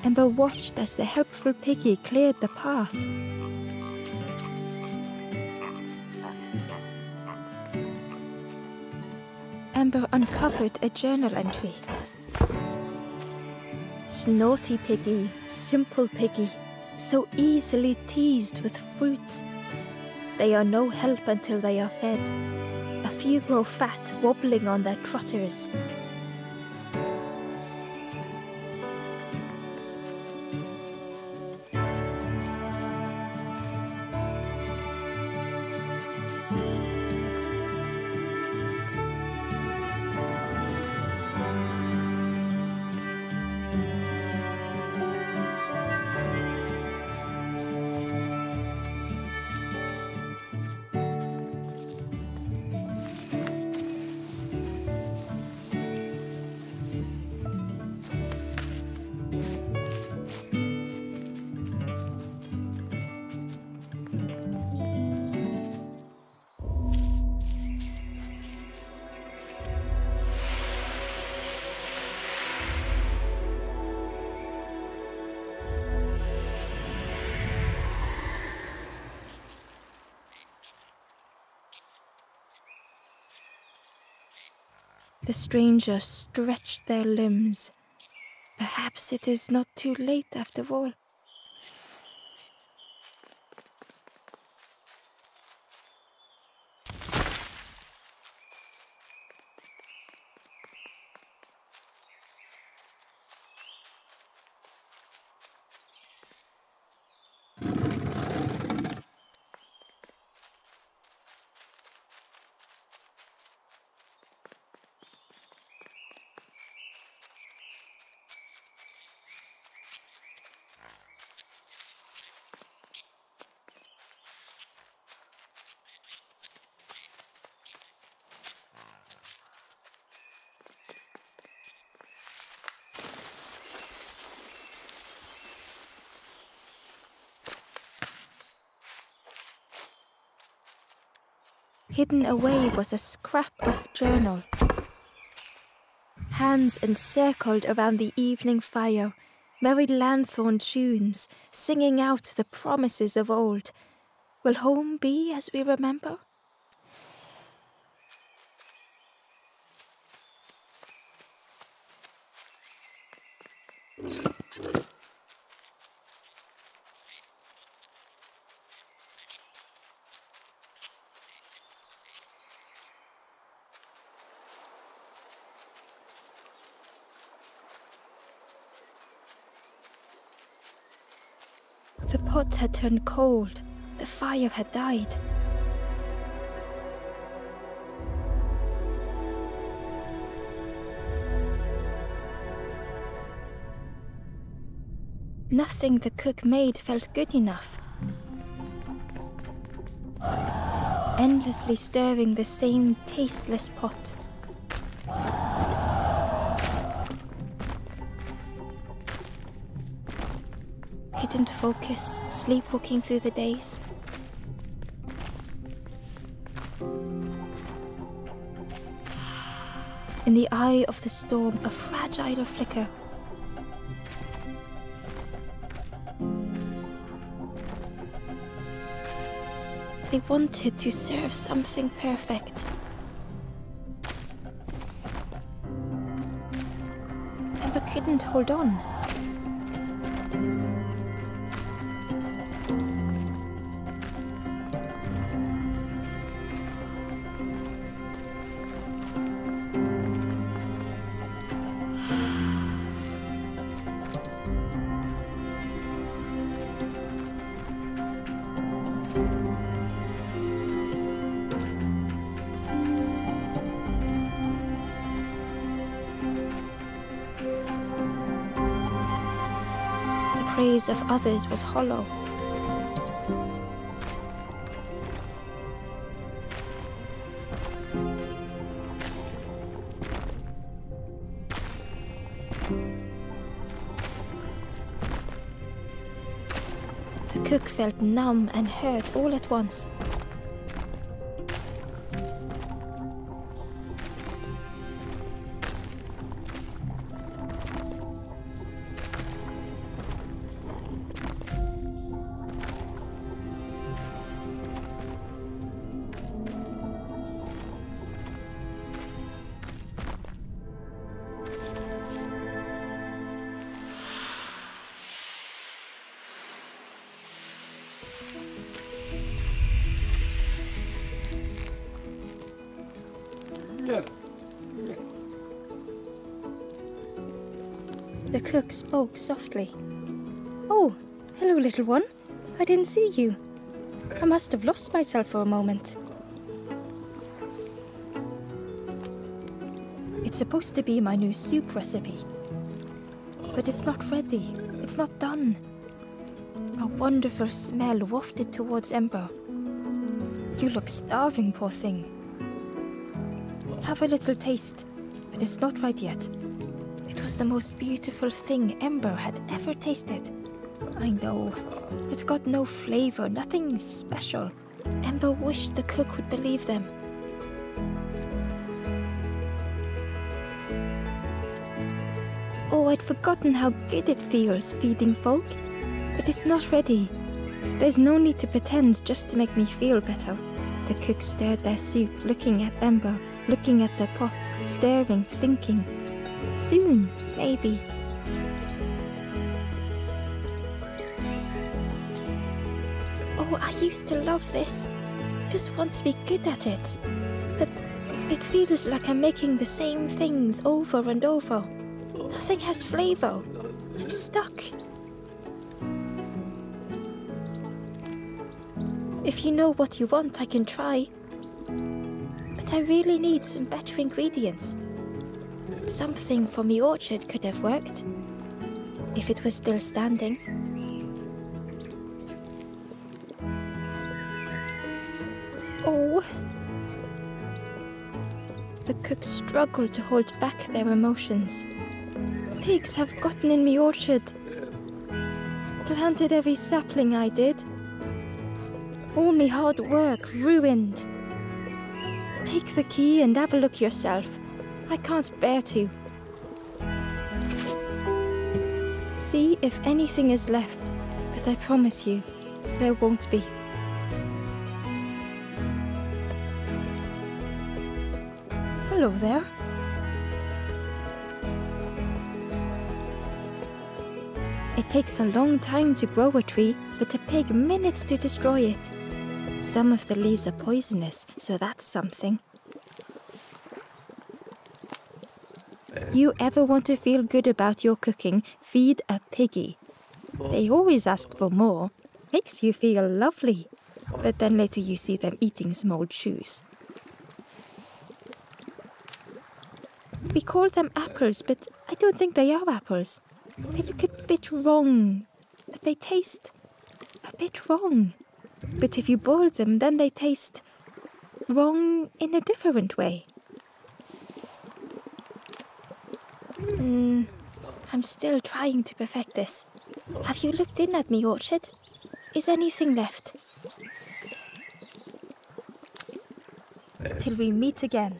Amber watched as the helpful piggy cleared the path. Amber uncovered a journal entry. Naughty piggy, simple piggy, so easily teased with fruit. They are no help until they are fed. A few grow fat, wobbling on their trotters. The strangers stretched their limbs. Perhaps it is not too late after all. Hidden away was a scrap of journal. Hands encircled around the evening fire, merry lanthorn tunes, singing out the promises of old. Will home be as we remember? pot had turned cold. The fire had died. Nothing the cook made felt good enough. Endlessly stirring the same tasteless pot. Couldn't focus, sleepwalking through the days. In the eye of the storm, a fragile flicker. They wanted to serve something perfect. Ember couldn't hold on. Praise of others was hollow. The cook felt numb and hurt all at once. The cook spoke softly. "Oh, hello, little one. I didn't see you. I must have lost myself for a moment." It's supposed to be my new soup recipe. But it's not ready. It's not done. A wonderful smell wafted towards Ember. "You look starving, poor thing. Have a little taste, but it's not right yet." It was the most beautiful thing Ember had ever tasted. I know. It's got no flavor, nothing special. Ember wished the cook would believe them. Oh, I'd forgotten how good it feels feeding folk. But it's not ready. There's no need to pretend just to make me feel better. The cook stirred their soup, looking at Ember, looking at their pot, stirring, thinking. Soon, maybe. Oh, I used to love this. Just want to be good at it. But it feels like I'm making the same things over and over. Nothing has flavor. I'm stuck. If you know what you want, I can try. But I really need some better ingredients. Something from the orchard could have worked, if it was still standing. Oh. The cook struggled to hold back their emotions. Pigs have gotten in the orchard. Planted every sapling I did. All me hard work ruined. Take the key and have a look yourself. I can't bear to. See if anything is left, but I promise you, there won't be. Hello there. It takes a long time to grow a tree, but a pig minutes to destroy it. Some of the leaves are poisonous, so that's something. You ever want to feel good about your cooking, feed a piggy. They always ask for more. Makes you feel lovely. But then later you see them eating some old shoes. We call them apples, but I don't think they are apples. They look a bit wrong. They taste a bit wrong. But if you boil them, then they taste wrong in a different way. I'm still trying to perfect this. Have you looked in at me, Orchard? Is anything left? Till we meet again.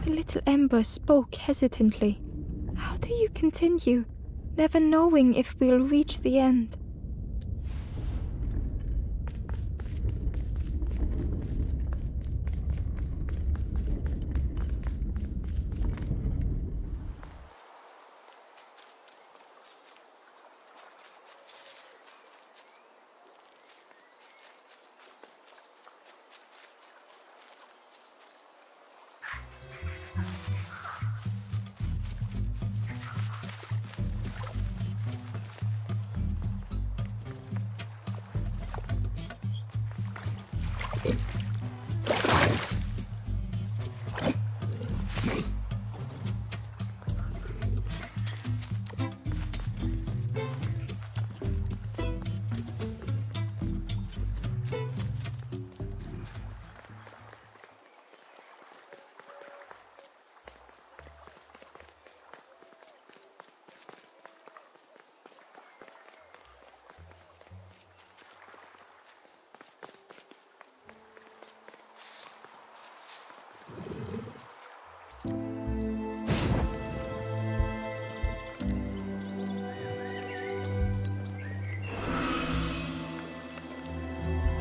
The little ember spoke hesitantly. How do you continue, never knowing if we'll reach the end?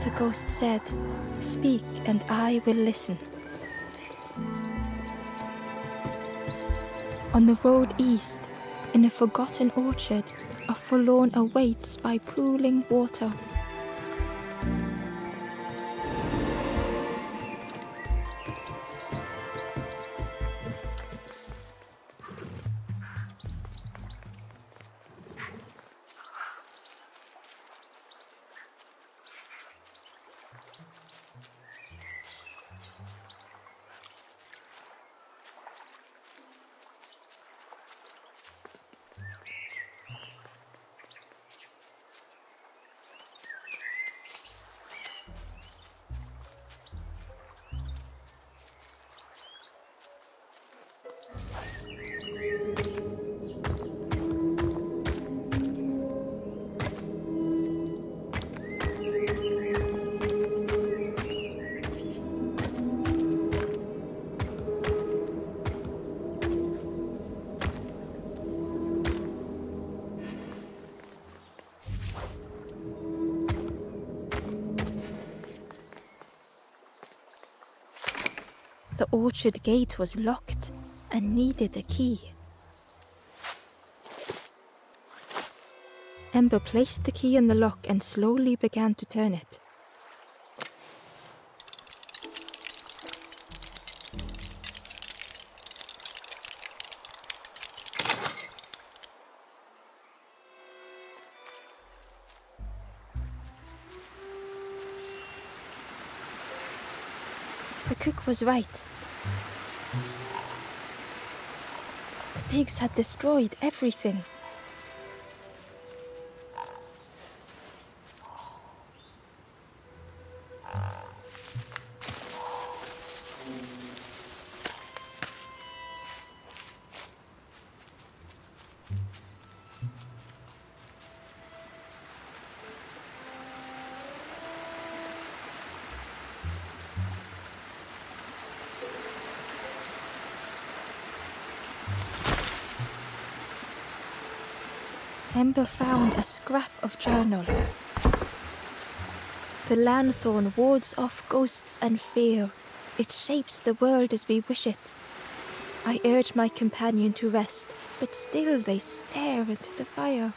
The ghost said, "Speak and I will listen." On the road east, in a forgotten orchard, a forlorn awaits by pooling water. The orchard gate was locked and needed a key. Ember placed the key in the lock and slowly began to turn it. The cook was right. The pigs had destroyed everything. Ember found a scrap of journal. The lanthorn wards off ghosts and fear. It shapes the world as we wish it. I urge my companion to rest, but still they stare into the fire.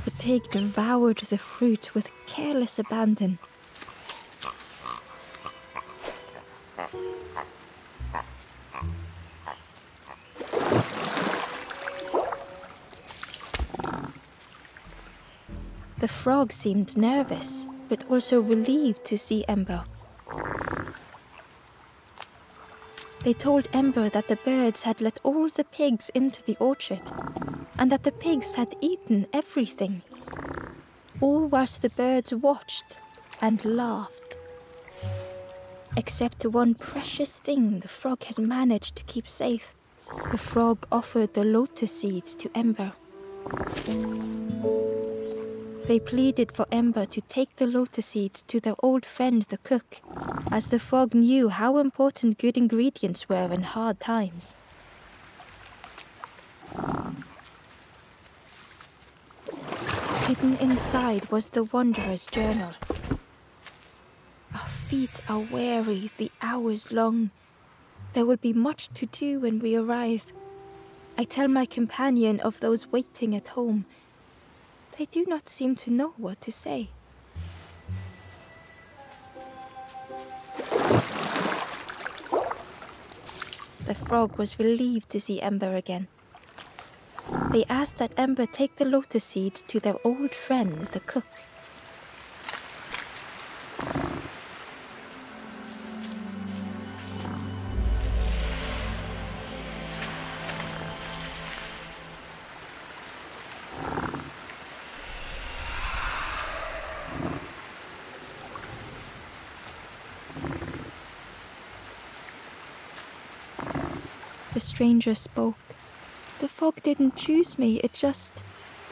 The pig devoured the fruit with careless abandon. The frog seemed nervous, but also relieved to see Ember. They told Ember that the birds had let all the pigs into the orchard, and that the pigs had eaten everything, all whilst the birds watched and laughed. Except one precious thing the frog had managed to keep safe. The frog offered the lotus seeds to Ember. They pleaded for Ember to take the lotus seeds to their old friend the cook, as the frog knew how important good ingredients were in hard times. Hidden inside was the Wanderer's journal. Our feet are weary, the hours long. There will be much to do when we arrive. I tell my companion of those waiting at home. They do not seem to know what to say. the frog was relieved to see Ember again. They asked that Ember take the lotus seed to their old friend, the cook. The stranger spoke. The fog didn't choose me, it just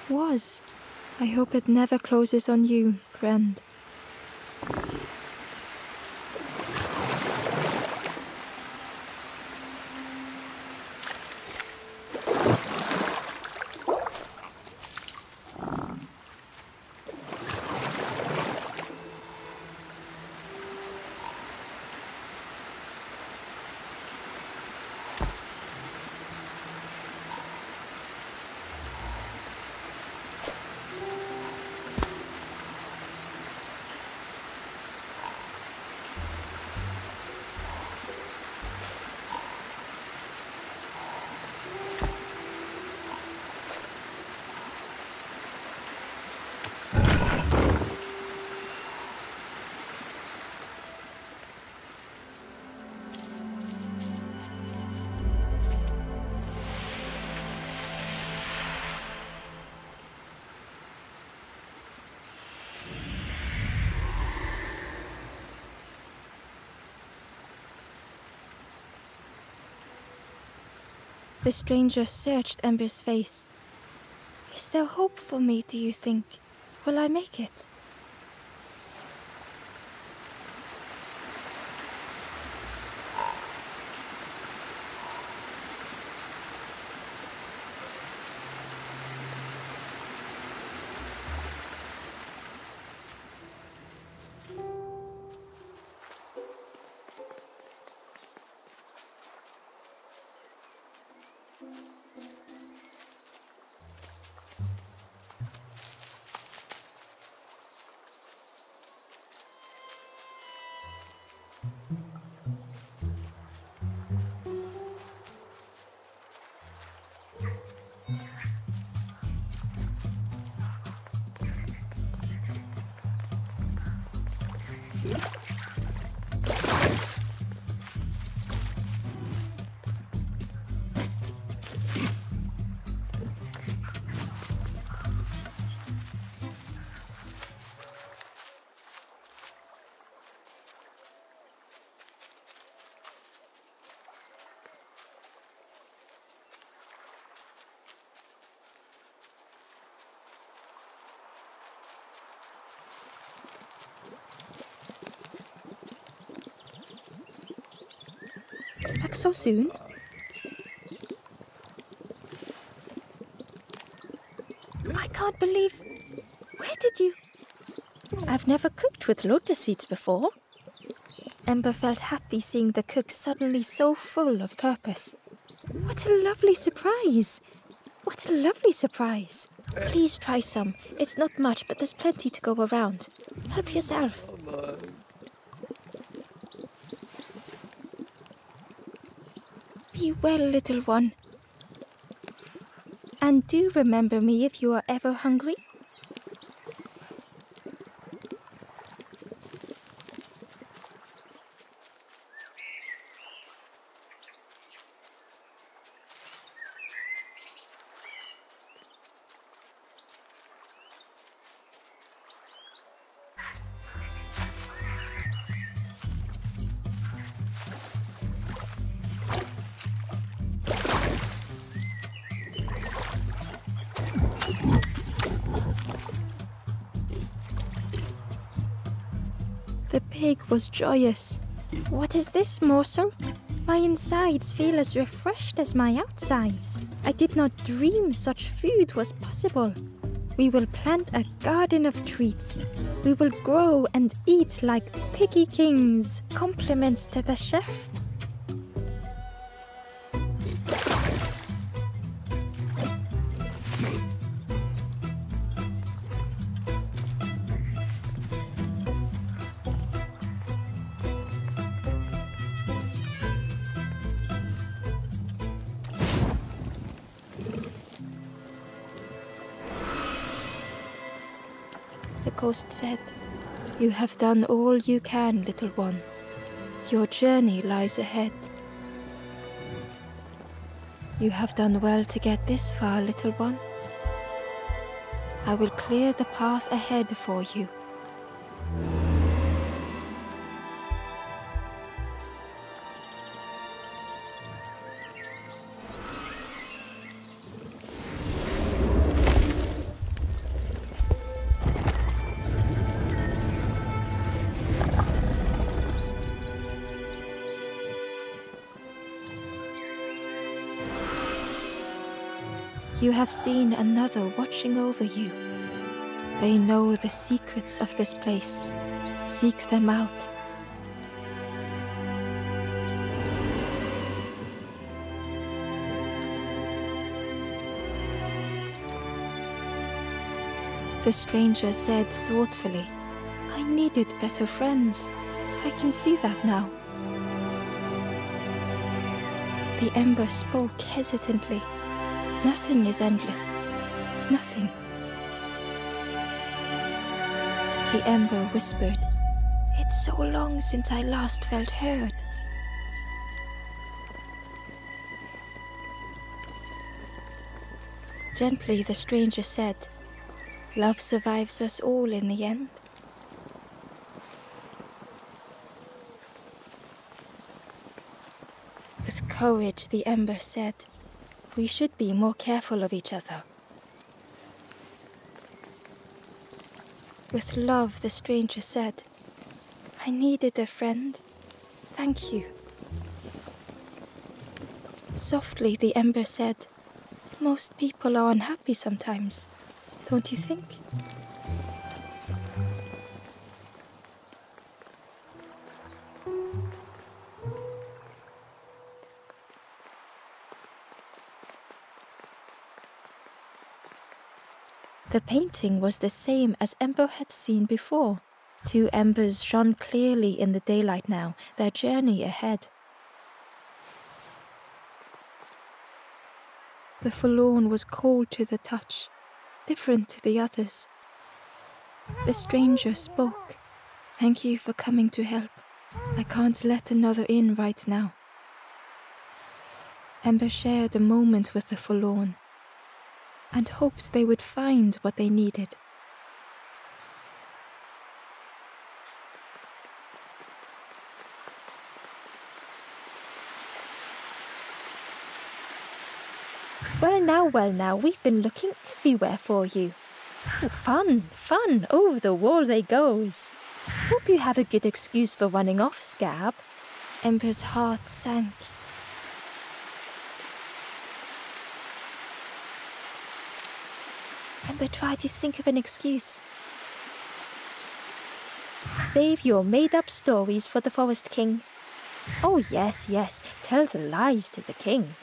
was. I hope it never closes on you, friend. The stranger searched Ember's face. Is there hope for me, do you think? Will I make it? Back so soon? I can't believe... Where did you... I've never cooked with lotus seeds before. Ember felt happy seeing the cook suddenly so full of purpose. What a lovely surprise! What a lovely surprise! Please try some. It's not much, but there's plenty to go around. Help yourself. Be well, little one. And do remember me if you are ever hungry. The pig was joyous. What is this morsel? My insides feel as refreshed as my outsides. I did not dream such food was possible. We will plant a garden of treats. We will grow and eat like piggy kings. Compliments to the chef. ghost said, "You have done all you can, little one. Your journey lies ahead." "You have done well to get this far, little one. I will clear the path ahead for you." You have seen another watching over you. They know the secrets of this place. Seek them out. The stranger said thoughtfully, "I needed better friends. I can see that now." The ember spoke hesitantly. "Nothing is endless. Nothing." The ember whispered, "It's so long since I last felt heard." Gently the stranger said, "Love survives us all in the end." With courage the ember said, "We should be more careful of each other." With love, the stranger said, "I needed a friend. Thank you." Softly, the ember said, "Most people are unhappy sometimes, don't you think?" The painting was the same as Ember had seen before. Two embers shone clearly in the daylight now, their journey ahead. The forlorn was cold to the touch, different to the others. The stranger spoke. "Thank you for coming to help. I can't let another in right now." Ember shared a moment with the forlorn and hoped they would find what they needed. Well now, we've been looking everywhere for you. Oh, fun, over the wall they goes. Hope you have a good excuse for running off, Scab. Ember's heart sank. Ember tried to think of an excuse. Save your made-up stories for the Forest King. Oh yes, tell the lies to the king.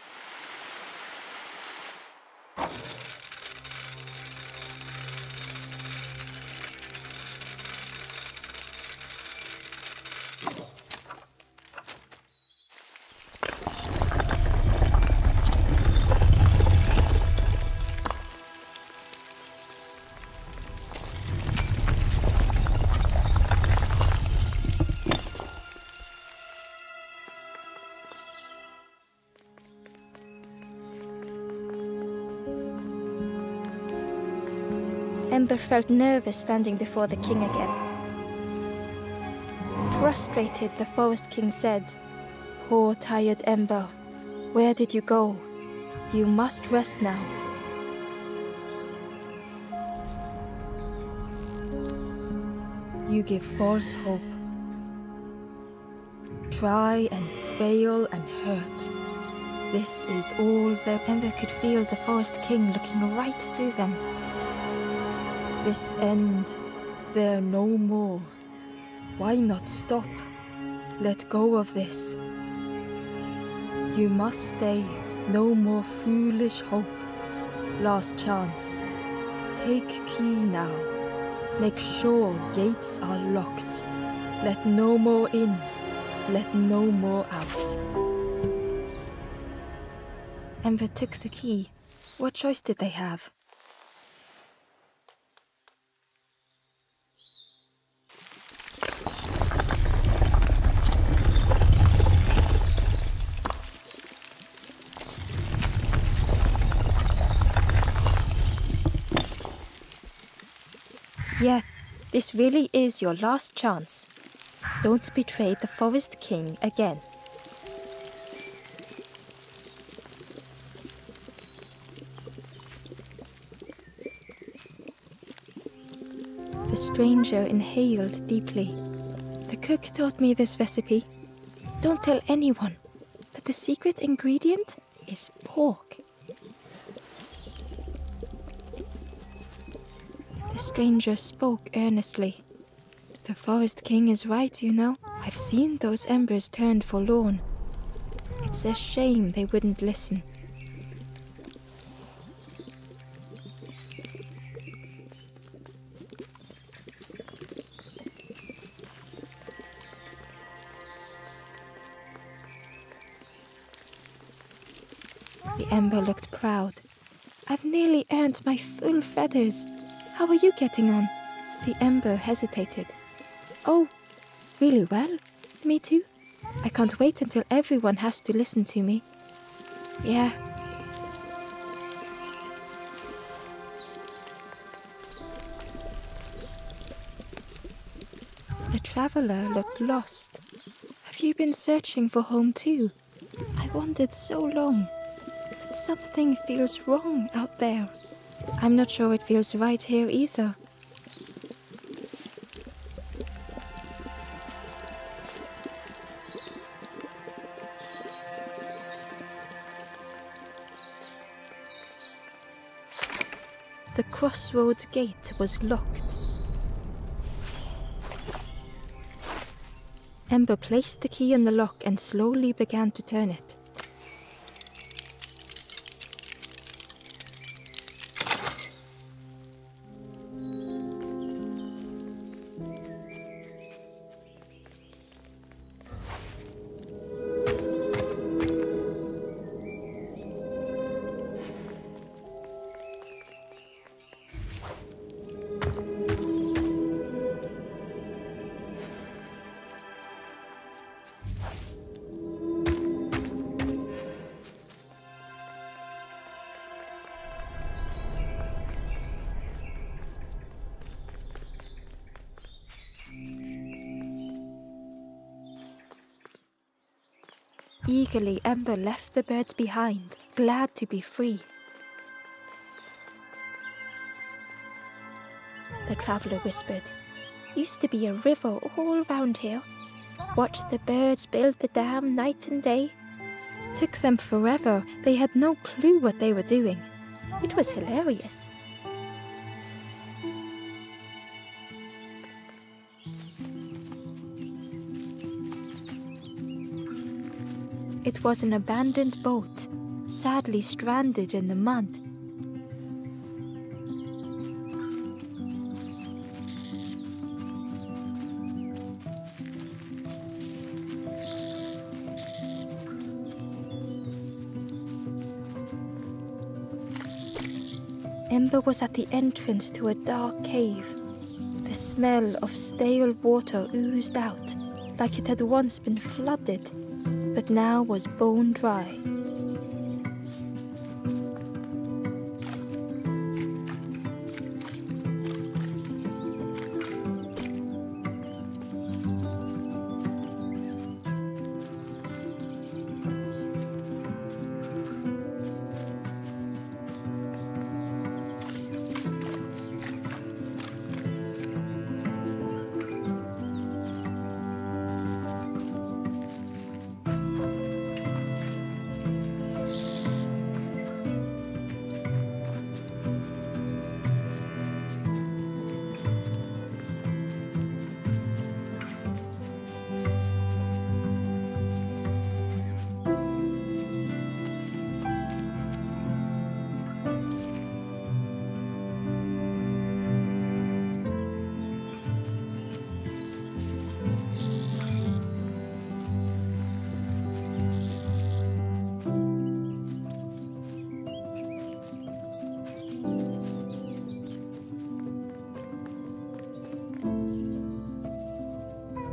Ember felt nervous standing before the king again. Frustrated, the Forest King said, "Poor tired Ember, where did you go? You must rest now." "You give false hope. Try and fail and hurt. This is all there." Ember could feel the Forest King looking right through them. "This end, there no more. Why not stop? Let go of this. You must stay. No more foolish hope. Last chance. Take key now. Make sure gates are locked. Let no more in. Let no more out." Ember took the key. What choice did they have? This really is your last chance. Don't betray the Forest King again. The stranger inhaled deeply. The cook taught me this recipe. Don't tell anyone, but the secret ingredient is pork. The stranger spoke earnestly. The Forest King is right, you know. I've seen those embers turned forlorn. It's a shame they wouldn't listen. The ember looked proud. I've nearly earned my full feathers. How are you getting on? The ember hesitated. Oh, really well? Me too. I can't wait until everyone has to listen to me. Yeah. The traveler looked lost. Have you been searching for home too? I wandered so long. But something feels wrong out there. I'm not sure it feels right here either. The crossroads gate was locked. Ember placed the key in the lock and slowly began to turn it. Eagerly, Ember left the birds behind, glad to be free. The traveler whispered, "Used to be a river all round here. Watched the birds build the dam night and day. Took them forever, they had no clue what they were doing. It was hilarious." It was an abandoned boat, sadly stranded in the mud. Ember was at the entrance to a dark cave. The smell of stale water oozed out, like it had once been flooded, but now was bone dry.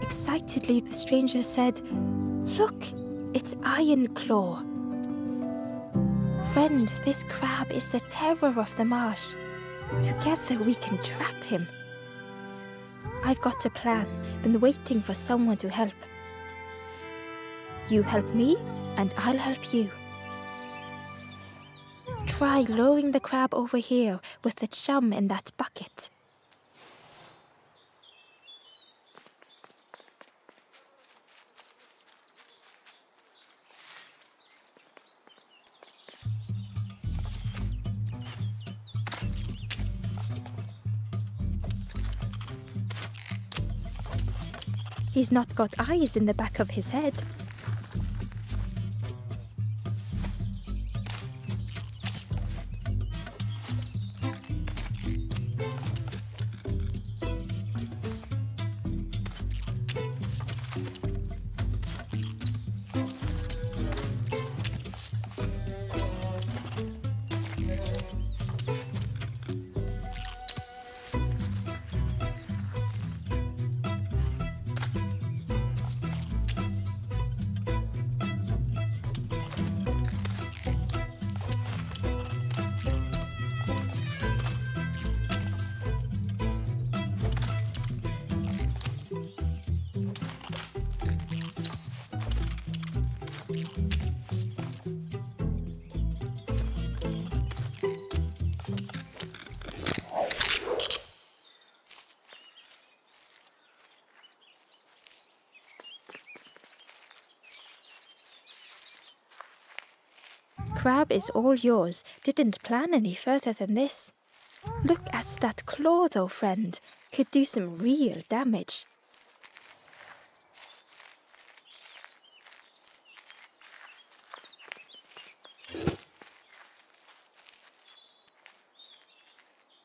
Excitedly, the stranger said, "Look, it's Iron Claw. Friend, this crab is the terror of the marsh. Together we can trap him." I've got a plan, been waiting for someone to help. You help me, and I'll help you. Try lowering the crab over here with the chum in that bucket. He's not got eyes in the back of his head. Crab is all yours. Didn't plan any further than this. Look at that claw though, friend. Could do some real damage.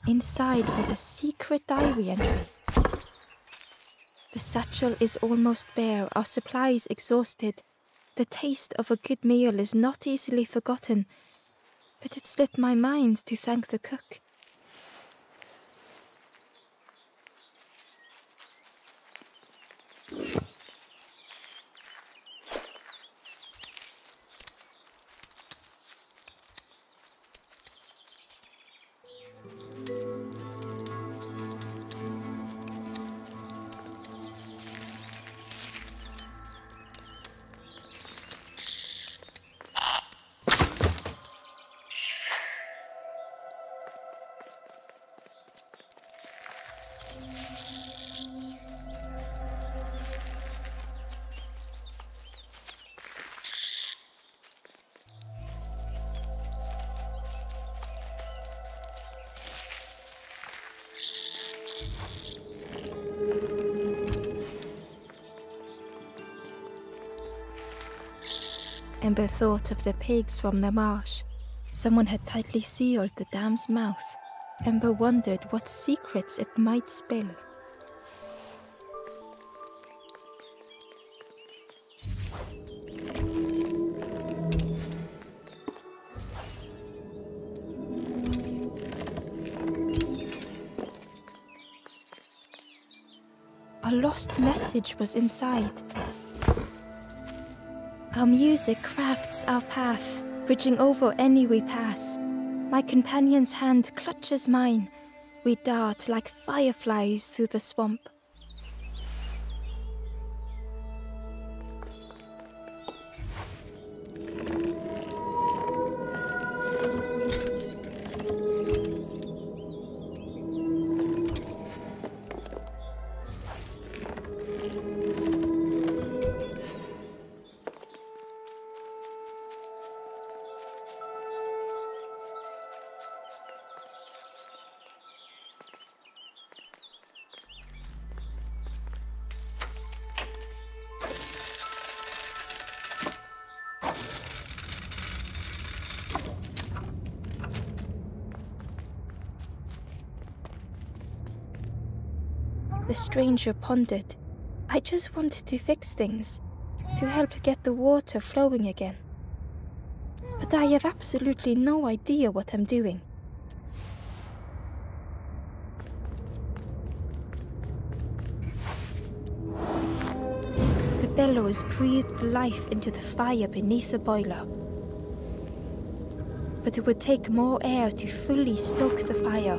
Inside was a secret diary entry. The satchel is almost bare, our supplies exhausted. The taste of a good meal is not easily forgotten, but it slipped my mind to thank the cook. Ember thought of the pigs from the marsh. Someone had tightly sealed the dam's mouth. Ember wondered what secrets it might spill. A lost message was inside. Our music crafts our path, bridging over any we pass. My companion's hand clutches mine. We dart like fireflies through the swamp. The stranger pondered. I just wanted to fix things, to help get the water flowing again. But I have absolutely no idea what I'm doing. The bellows breathed life into the fire beneath the boiler. But it would take more air to fully stoke the fire.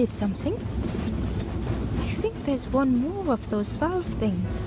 did something. I think there's one more of those valve things.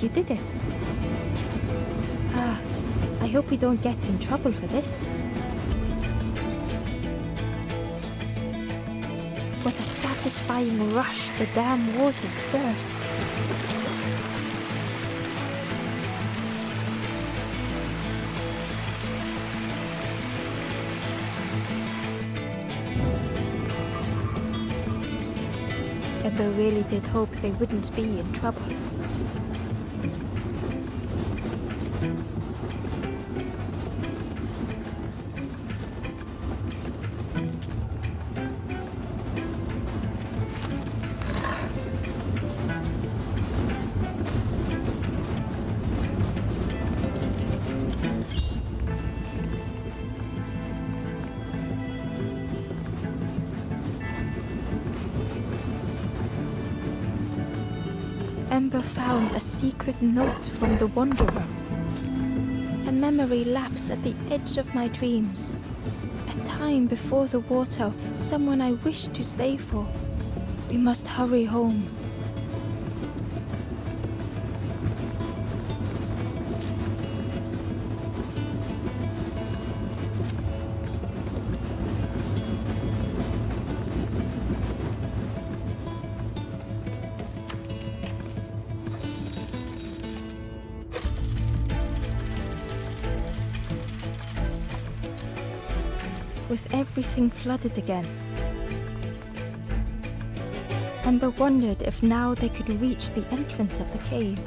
You did it. I hope we don't get in trouble for this. With a satisfying rush, the dam waters burst. Ember really did hope they wouldn't be in trouble. Ember found a secret note from the Wanderer. A memory lapse at the edge of my dreams. A time before the water, someone I wished to stay for. We must hurry home. With everything flooded again, Ember wondered if now they could reach the entrance of the cave.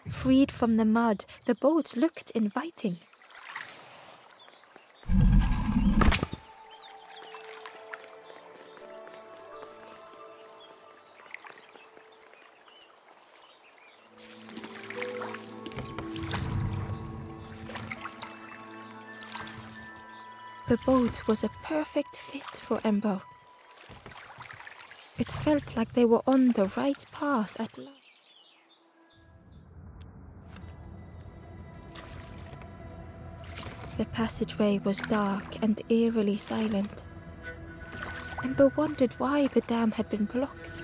Freed from the mud, the boat looked inviting. The boat was a perfect fit for Ember. It felt like they were on the right path at last. The passageway was dark and eerily silent. Ember wondered why the dam had been blocked.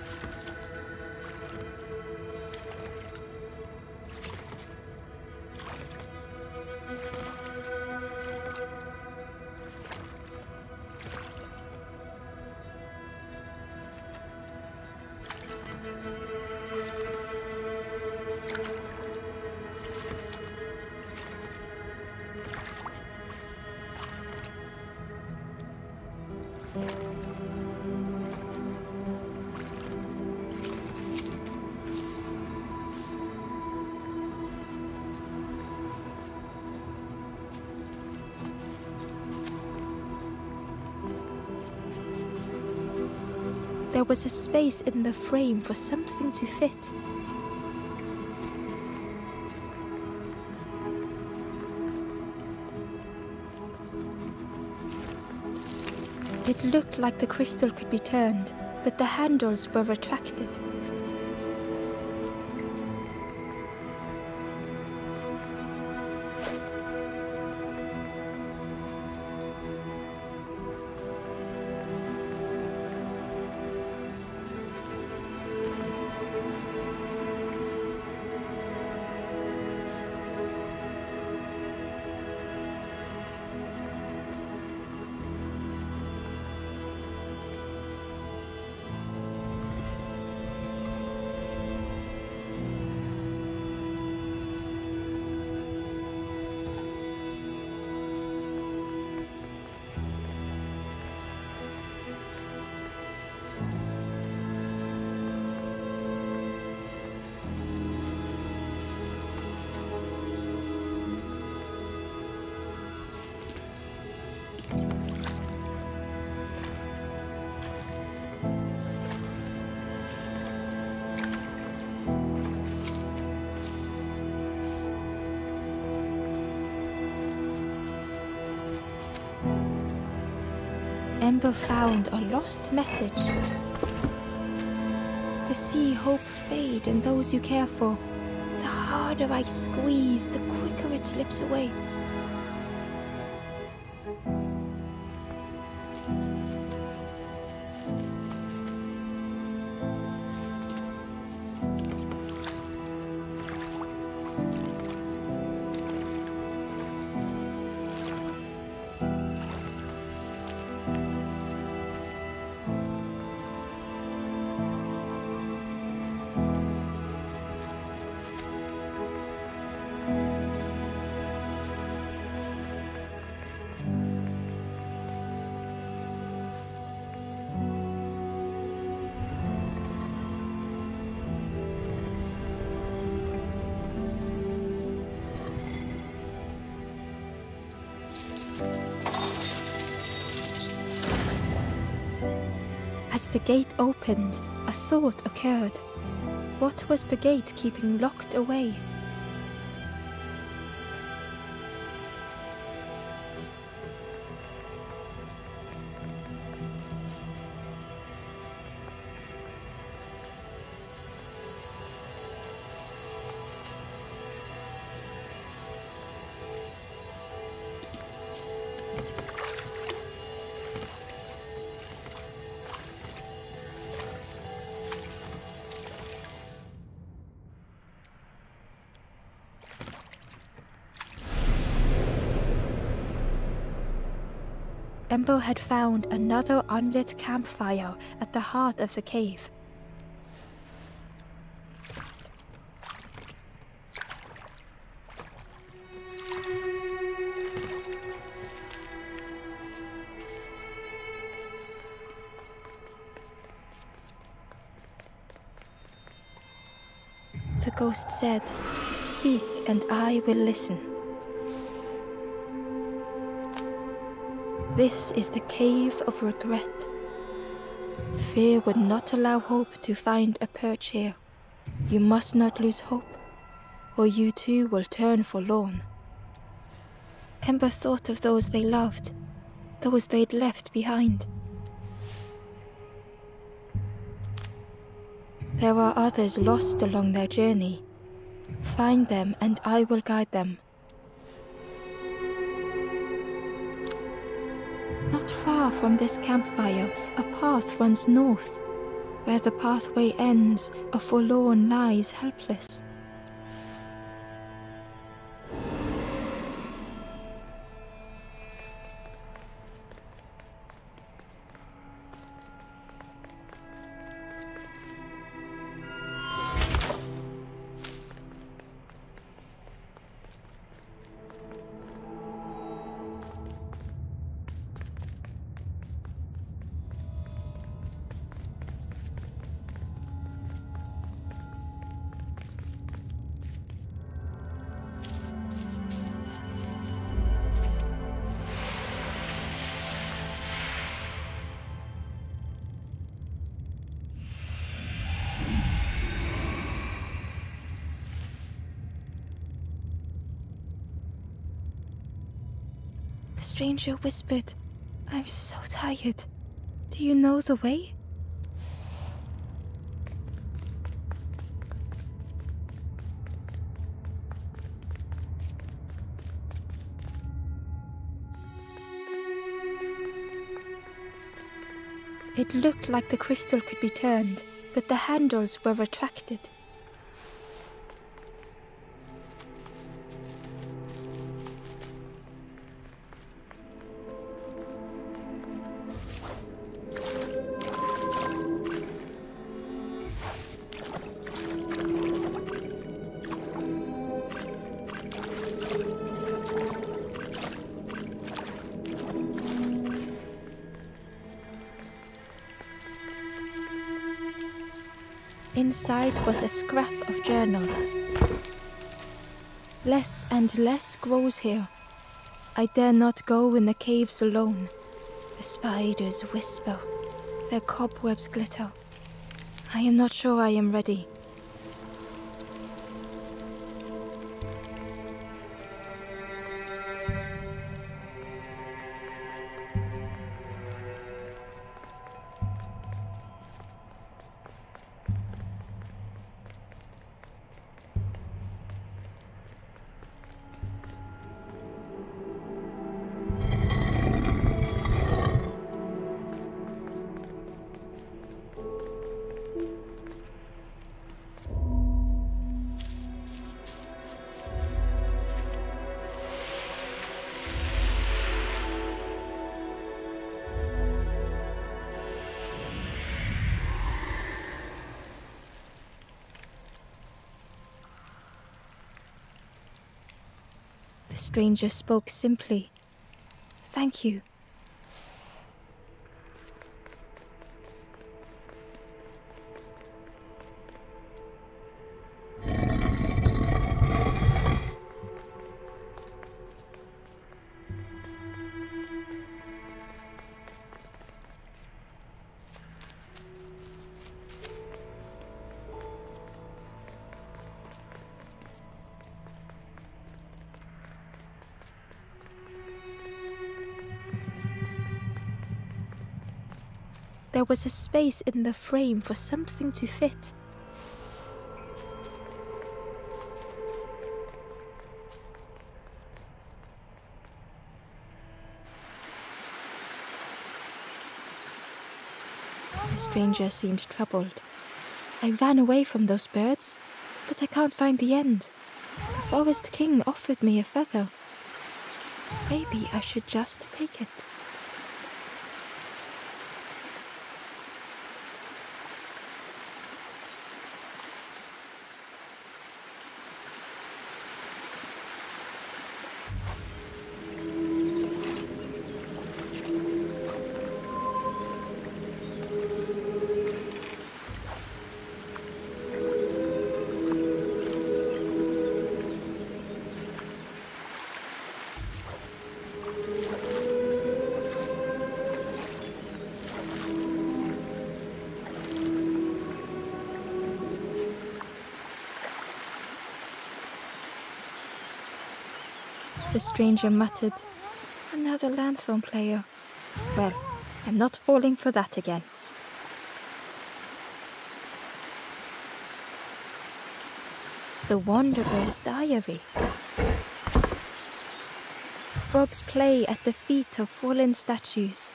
there was a space in the frame for something to fit. It looked like the crystal could be turned, but the handles were retracted. Ember found a lost message. To see hope fade in those you care for, the harder I squeeze, the quicker it slips away. As the gate opened, a thought occurred. What was the gate keeping locked away? Ember had found another unlit campfire at the heart of the cave. The ghost said, "Speak and I will listen." This is the cave of regret. Fear would not allow hope to find a perch here. You must not lose hope, or you too will turn forlorn. Ember thought of those they loved, those they'd left behind. There are others lost along their journey. Find them and I will guide them. Not far from this campfire, a path runs north. Where the pathway ends, a forlorn lies helpless. stranger whispered, "I'm so tired. Do you know the way?" It looked like the crystal could be turned, but the handles were retracted. Inside was a scrap of journal. "Less and less grows here. I dare not go in the caves alone. The spiders whisper, their cobwebs glitter. I am not sure I am ready." The stranger spoke simply. "Thank you." There was a space in the frame for something to fit. The stranger seemed troubled. "I ran away from those birds, but I can't find the end. The Forest King offered me a feather. Maybe I should just take it." The stranger muttered, "Another lanthorn player. Well, I'm not falling for that again." The Wanderer's Diary. Frogs play at the feet of fallen statues.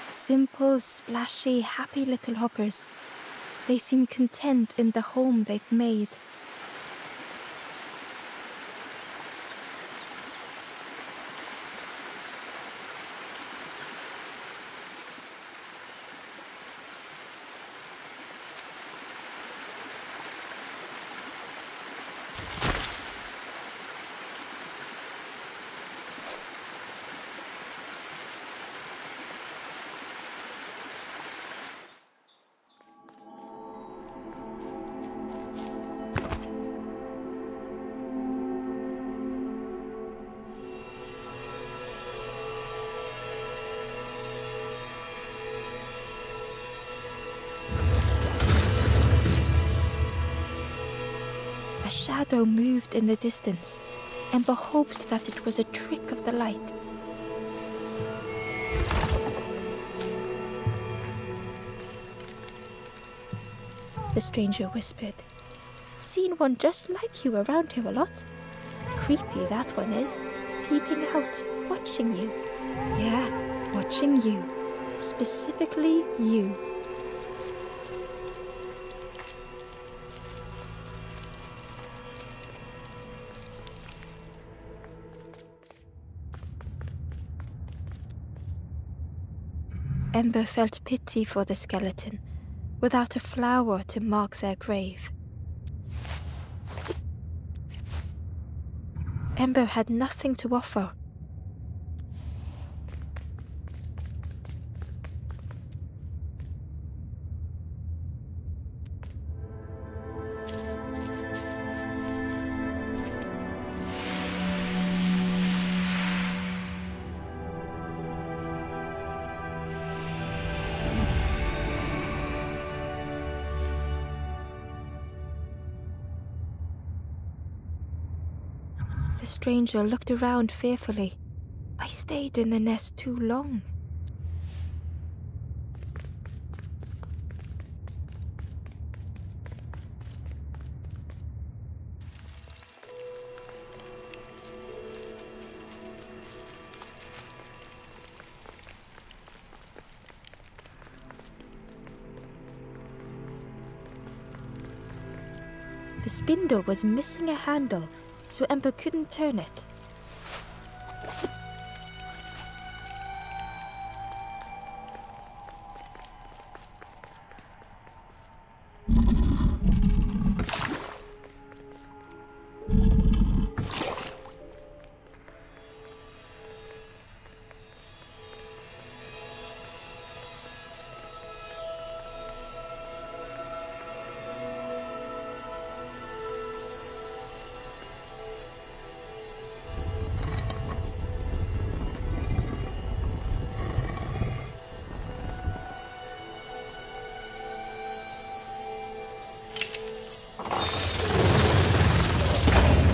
Simple, splashy, happy little hoppers. They seem content in the home they've made. A shadow moved in the distance. Ember hoped that it was a trick of the light. the stranger whispered. Seen one just like you around here a lot. Creepy that one is, peeping out, watching you. Yeah, watching you. Specifically you. Ember felt pity for the skeleton, without a flower to mark their grave. Ember had nothing to offer. The stranger looked around fearfully. I stayed in the nest too long. The spindle was missing a handle, so Ember couldn't turn it.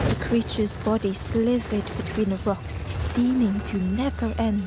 The creature's body slithered between the rocks, seeming to never end.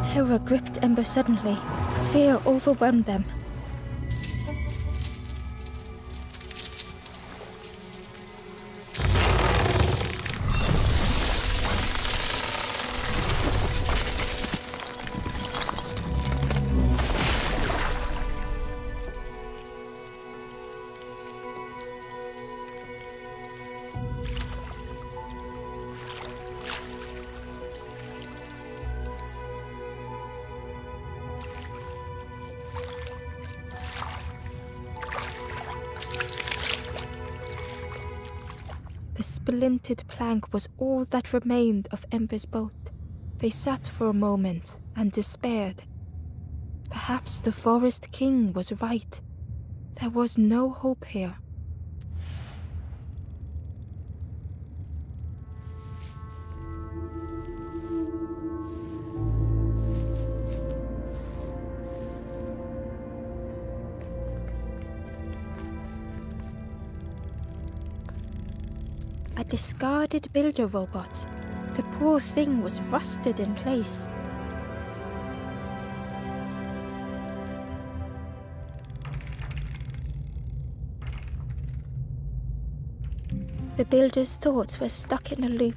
Terror gripped Ember suddenly. Fear overwhelmed them. The splintered plank was all that remained of Ember's boat. They sat for a moment and despaired. Perhaps the Forest King was right. There was no hope here. A discarded builder robot. The poor thing was rusted in place. The builder's thoughts were stuck in a loop,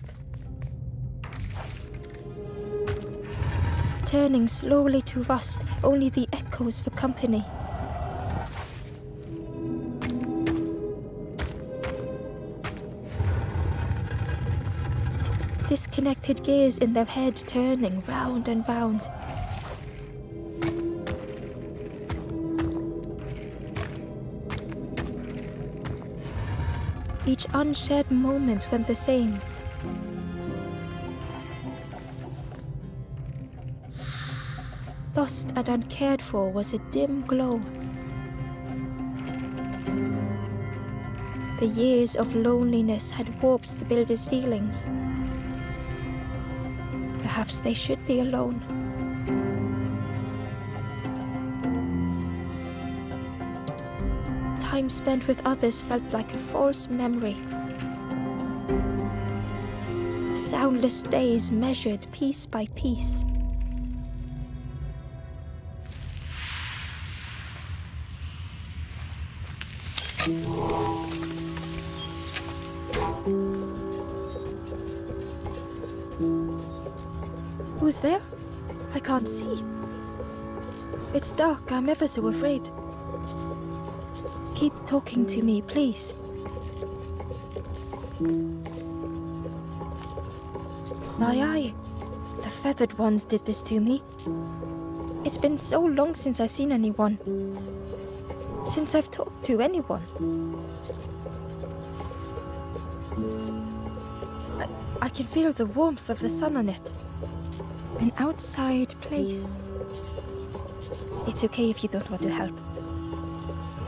turning slowly to rust, only the echoes for company. Disconnected gears in their head turning round and round. Each unshared moment went the same. Lost and uncared for was a dim glow. The years of loneliness had warped the builder's feelings. Perhaps they should be alone. Time spent with others felt like a false memory. The soundless days measured piece by piece. Who's there? I can't see. It's dark, I'm ever so afraid. Keep talking to me, please. My eye. The feathered ones did this to me. It's been so long since I've seen anyone. Since I've talked to anyone. I can feel the warmth of the sun on it. An outside place. It's okay if you don't want to help.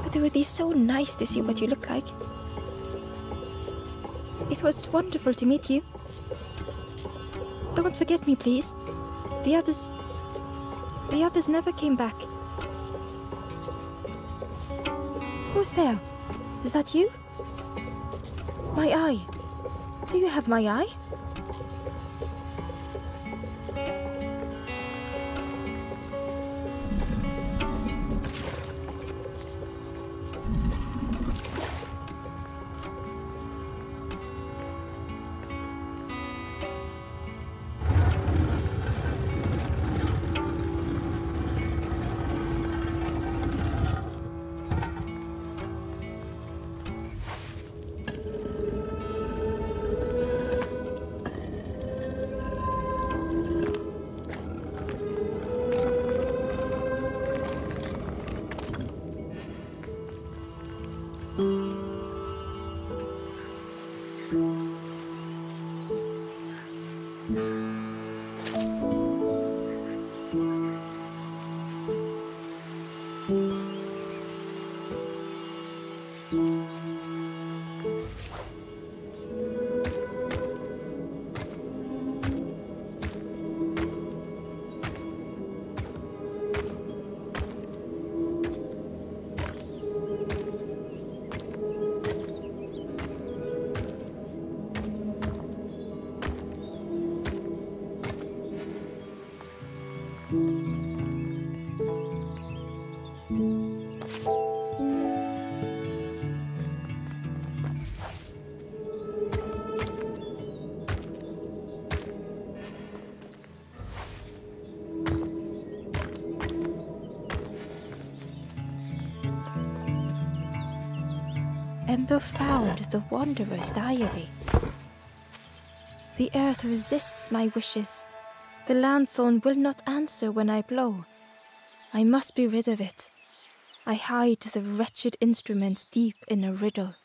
But it would be so nice to see what you look like. It was wonderful to meet you. Don't forget me, please. The others never came back. Who's there? Is that you? My eye. Do you have my eye? Ember found the Wanderer's diary. The earth resists my wishes. The lanthorn will not answer when I blow. I must be rid of it. I hide the wretched instrument deep in a riddle.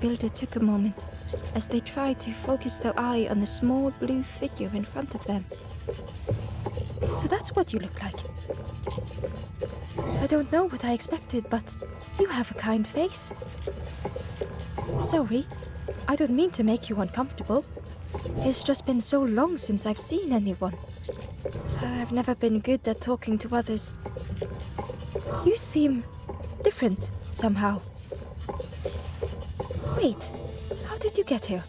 builder took a moment as they tried to focus their eye on the small blue figure in front of them. So that's what you look like. I don't know what I expected, but you have a kind face. Sorry, I don't mean to make you uncomfortable. It's just been so long since I've seen anyone. I've never been good at talking to others. You seem different somehow. Wait, how did you get here?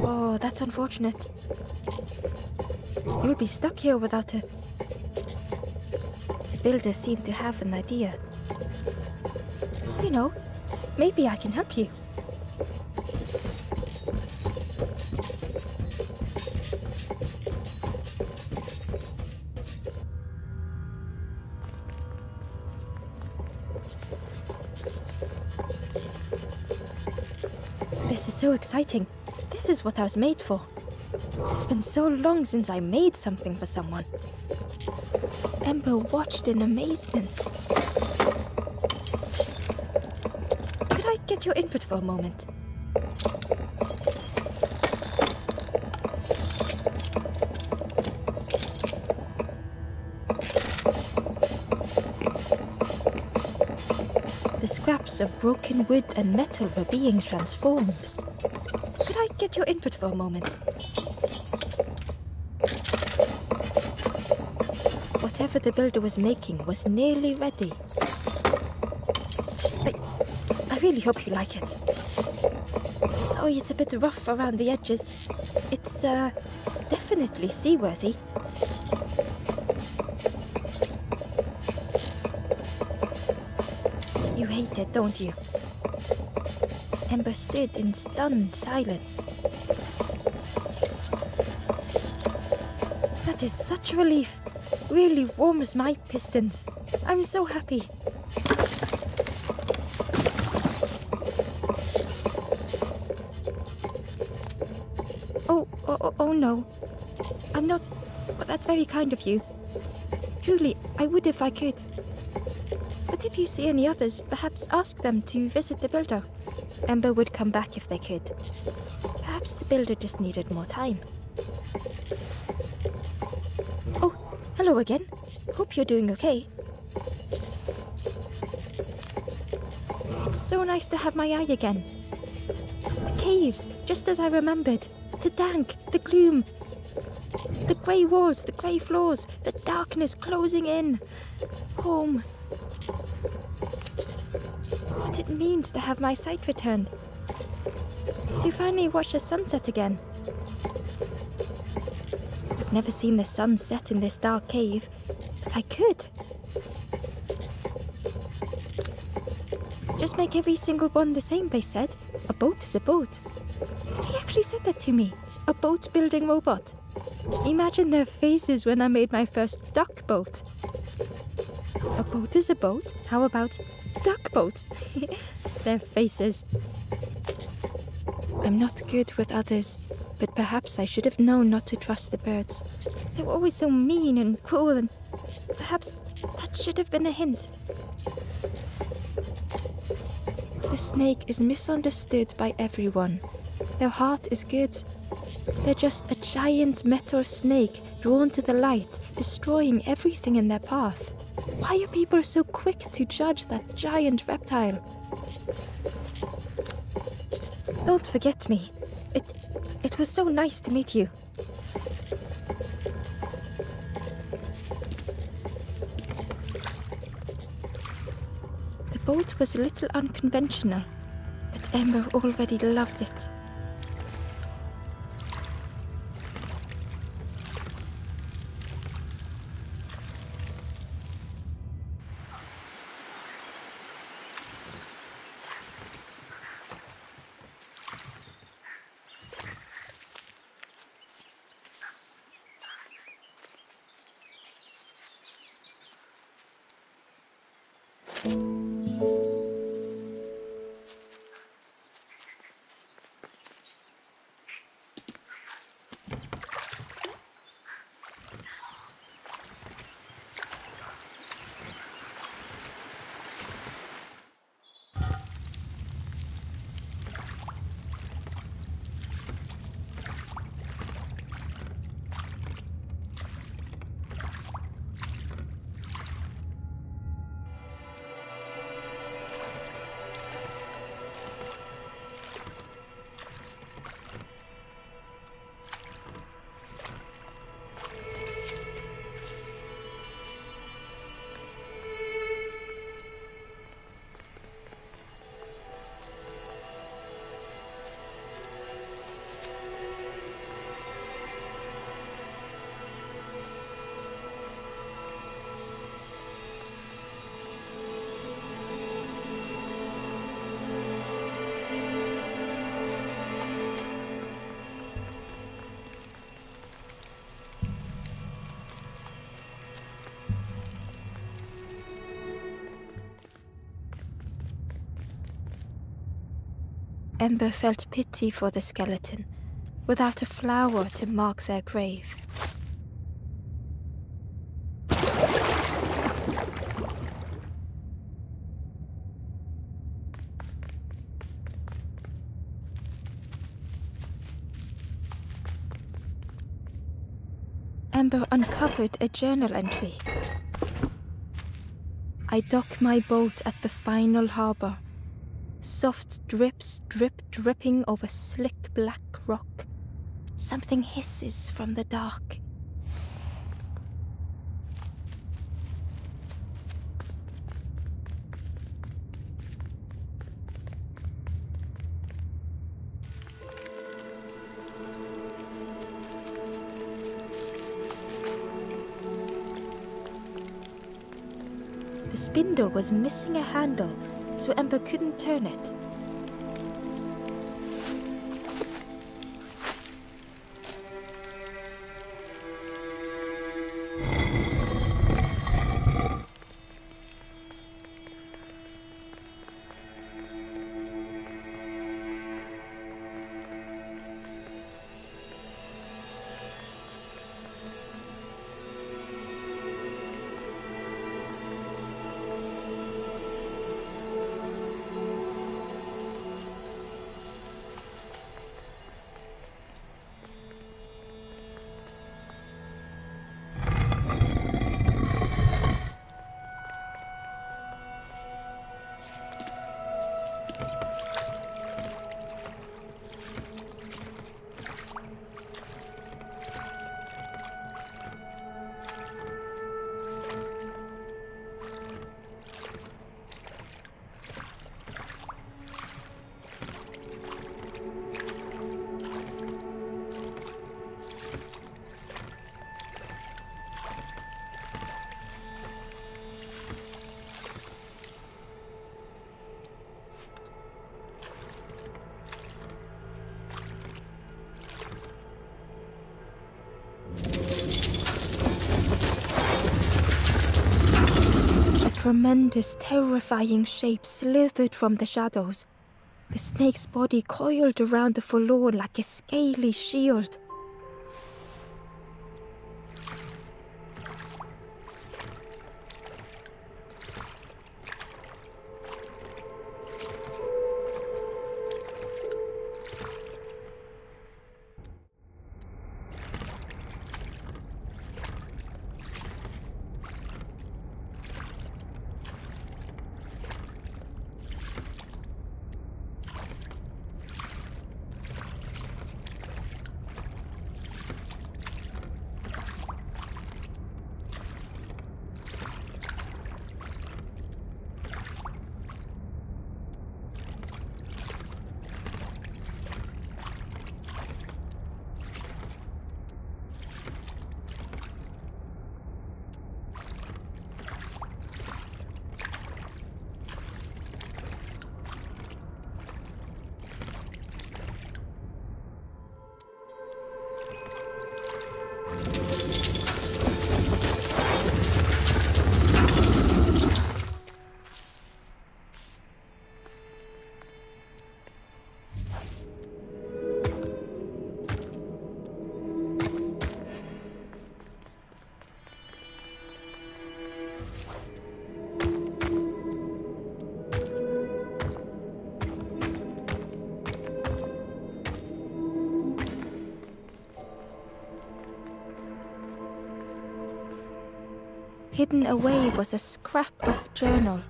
Oh, that's unfortunate. You'll be stuck here without a... The builder seemed to have an idea. You know, maybe I can help you. This is so exciting. This is what I was made for. It's been so long since I made something for someone. Ember watched in amazement. Could I get your input for a moment? The scraps of broken wood and metal were being transformed. Could I get your input for a moment? Whatever the builder was making was nearly ready. I really hope you like it. Sorry, it's a bit rough around the edges. It's, definitely seaworthy. You hate it, don't you? Ember stood in stunned silence. That is such a relief. Really warms my pistons. I'm so happy. Oh no. I'm not... Well, that's very kind of you. Truly, I would if I could. But if you see any others, perhaps ask them to visit the builder. Ember would come back if they could. Perhaps the builder just needed more time. Oh, hello again. Hope you're doing okay. It's so nice to have my eye again. The caves, just as I remembered. The dank, the gloom. The grey walls, the grey floors, the darkness closing in. Home. What it means to have my sight returned. To finally watch the sunset again. I've never seen the sun set in this dark cave, but I could. Just make every single one the same, they said. A boat is a boat. He actually said that to me. A boat-building robot. Imagine their faces when I made my first duck boat. A boat is a boat. How about duck boat? Their faces. I'm not good with others, but perhaps I should have known not to trust the birds. They were always so mean and cruel, and perhaps that should have been a hint. The snake is misunderstood by everyone. Their heart is good. They're just a giant metal snake drawn to the light, destroying everything in their path. Why are people so quick to judge that giant reptile? Don't forget me. It was so nice to meet you. The boat was a little unconventional, but Ember already loved it. Ember felt pity for the skeleton, without a flower to mark their grave. Ember uncovered a journal entry. I dock my boat at the final harbor. Soft drips dripping over slick black rock. Something hisses from the dark. The spindle was missing a handle, so Ember couldn't turn it. A tremendous, terrifying shape slithered from the shadows. The snake's body coiled around the forlorn like a scaly shield. Hidden away was a scrap of journal.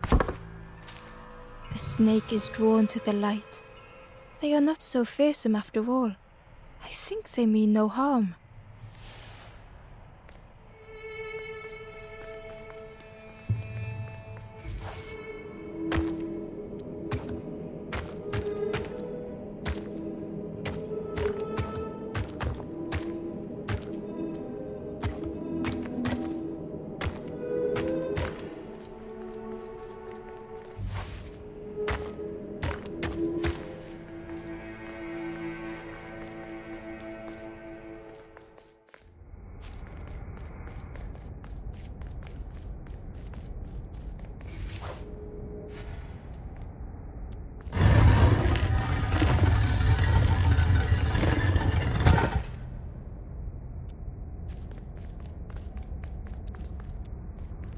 The snake is drawn to the light. They are not so fearsome after all. I think they mean no harm.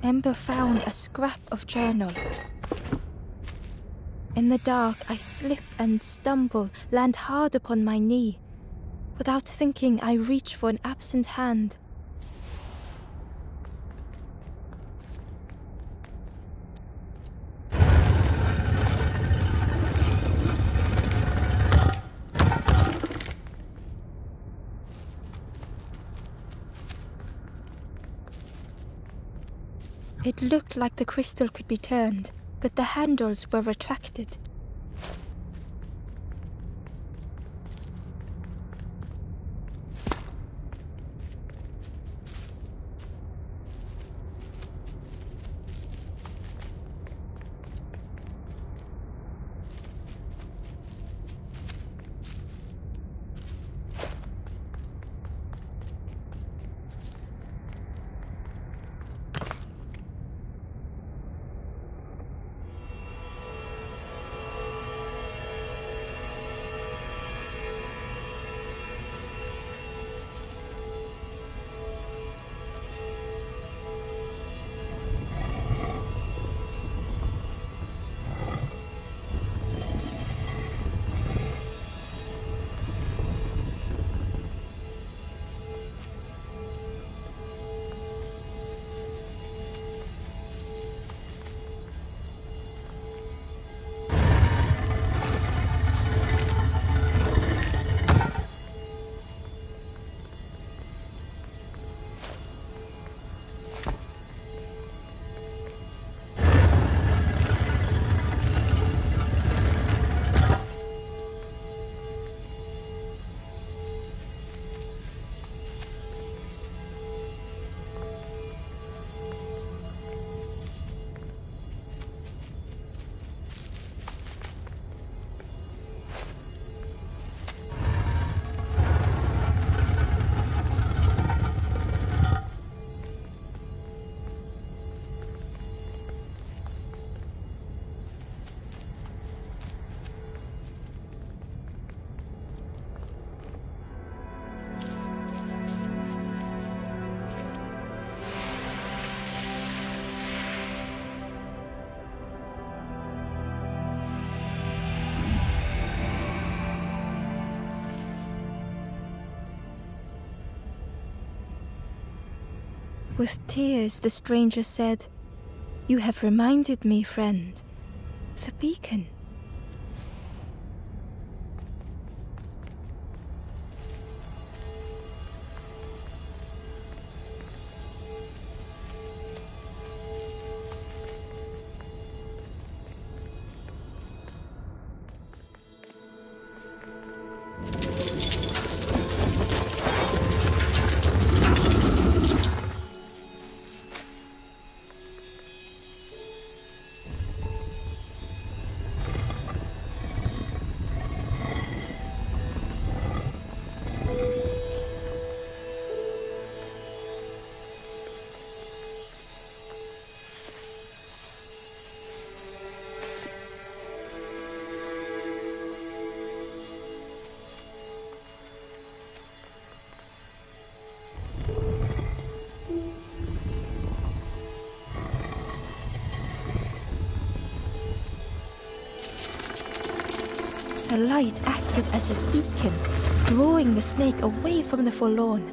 Ember found a scrap of journal. In the dark, I slip and stumble, land hard upon my knee. Without thinking, I reach for an absent hand. It looked like the crystal could be turned, but the handles were retracted. With tears, the stranger said, "You have reminded me, friend. The beacon." The light acted as a beacon, drawing the snake away from the forlorn.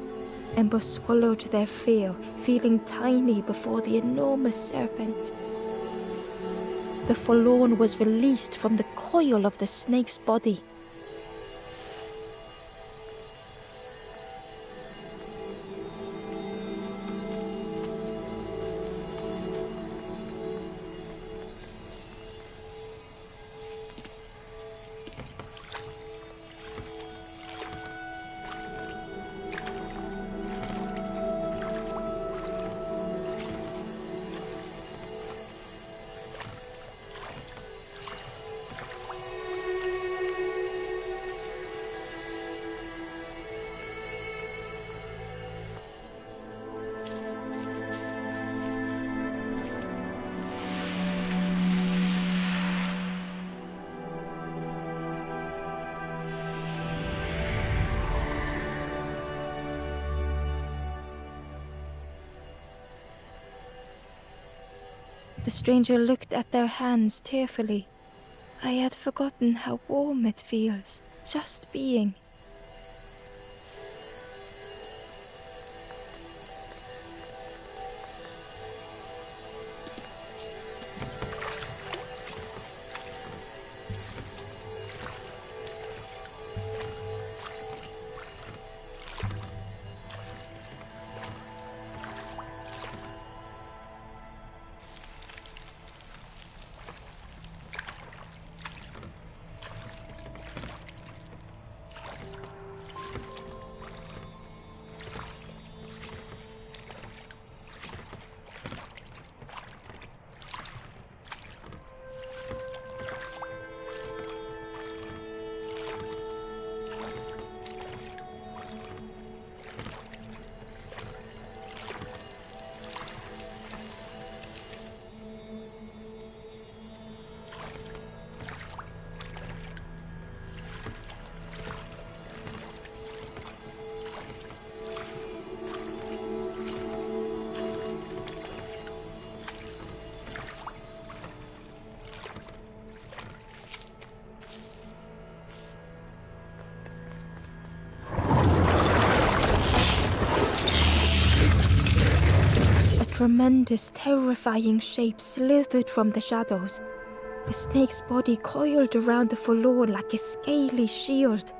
Ember swallowed their fear, feeling tiny before the enormous serpent. The forlorn was released from the coil of the snake's body. stranger looked at their hands tearfully. I had forgotten how warm it feels, just being. Tremendous, terrifying shape slithered from the shadows. The snake's body coiled around the floor like a scaly shield.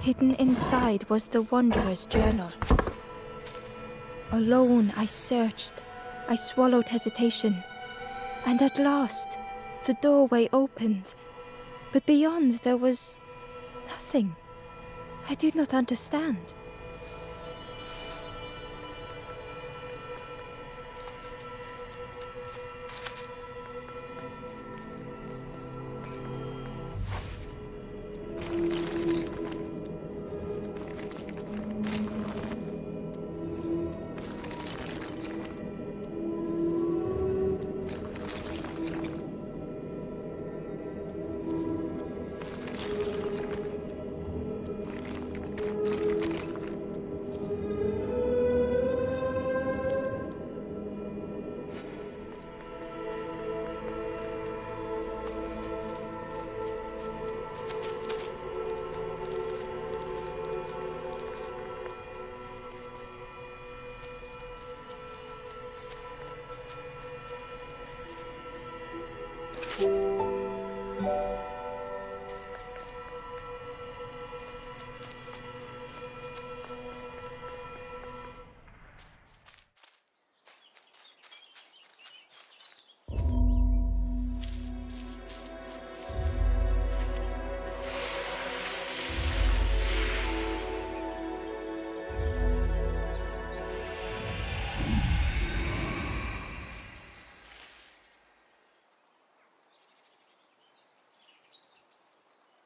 Hidden inside was the Wanderer's journal. Alone, I searched. I swallowed hesitation. And at last, the doorway opened. But beyond, there was nothing. I did not understand.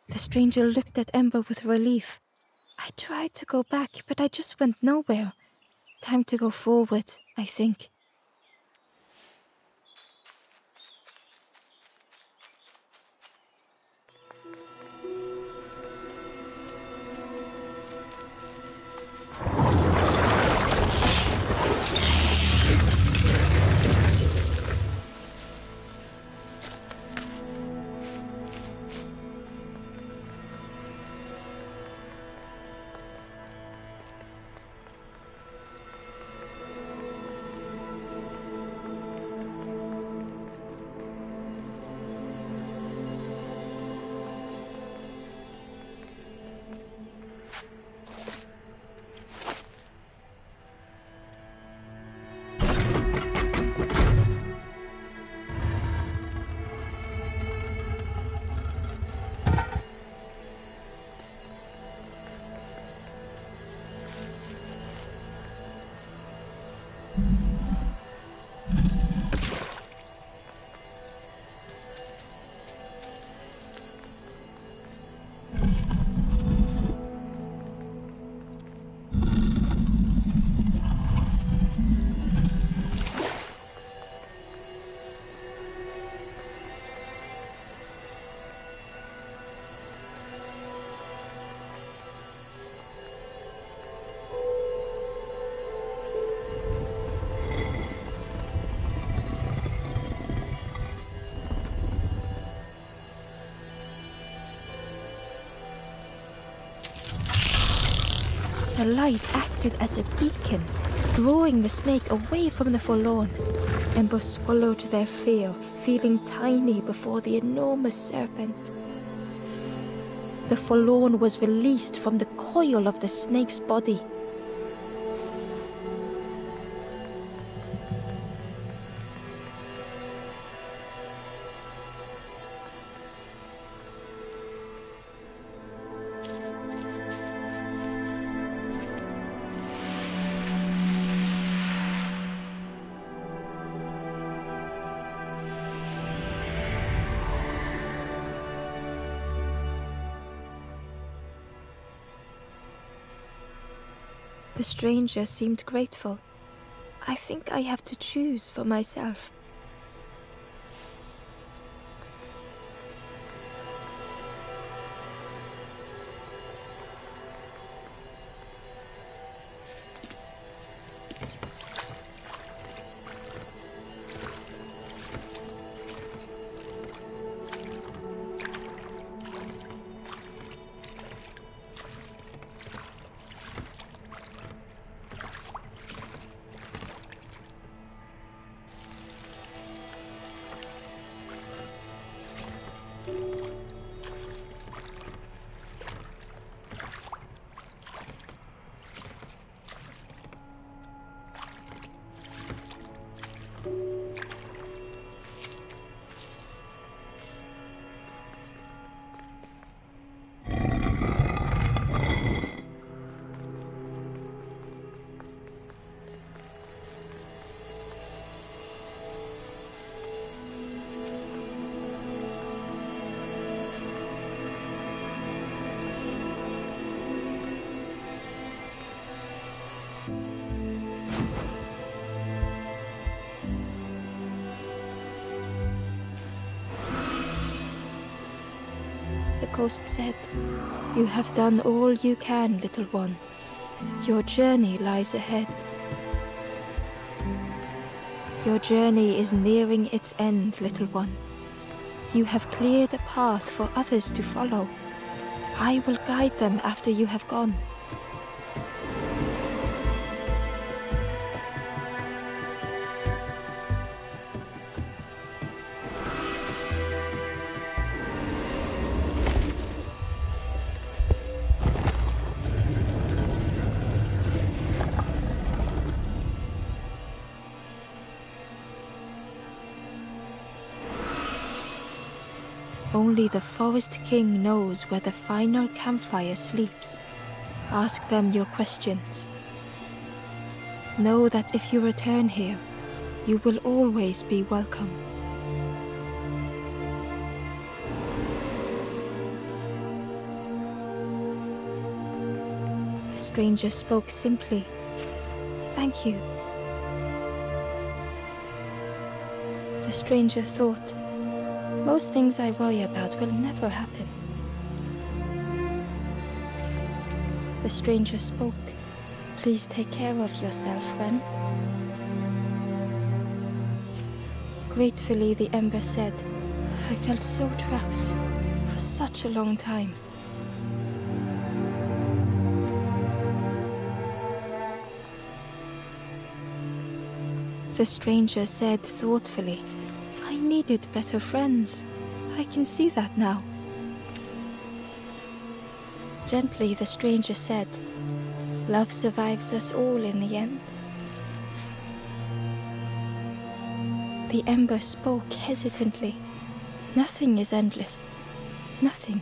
The stranger looked at Ember with relief. I tried to go back, but I just went nowhere. Time to go forward, I think. The light acted as a beacon, drawing the snake away from the forlorn. Ember swallowed their fear, feeling tiny before the enormous serpent. The forlorn was released from the coil of the snake's body. The stranger seemed grateful. I think I have to choose for myself. The ghost said, "You have done all you can, little one. Your journey lies ahead. Your journey is nearing its end, little one. You have cleared a path for others to follow. I will guide them after you have gone." Only the Forest King knows where the final campfire sleeps. Ask them your questions. Know that if you return here, you will always be welcome. The stranger spoke simply. "Thank you." The stranger thought, "Most things I worry about will never happen." The stranger spoke. "Please take care of yourself, friend." Gratefully, the ember said, "I felt so trapped for such a long time." The stranger said thoughtfully, "I needed better friends. I can see that now." Gently, the stranger said, "Love survives us all in the end." The ember spoke hesitantly. "Nothing is endless. Nothing."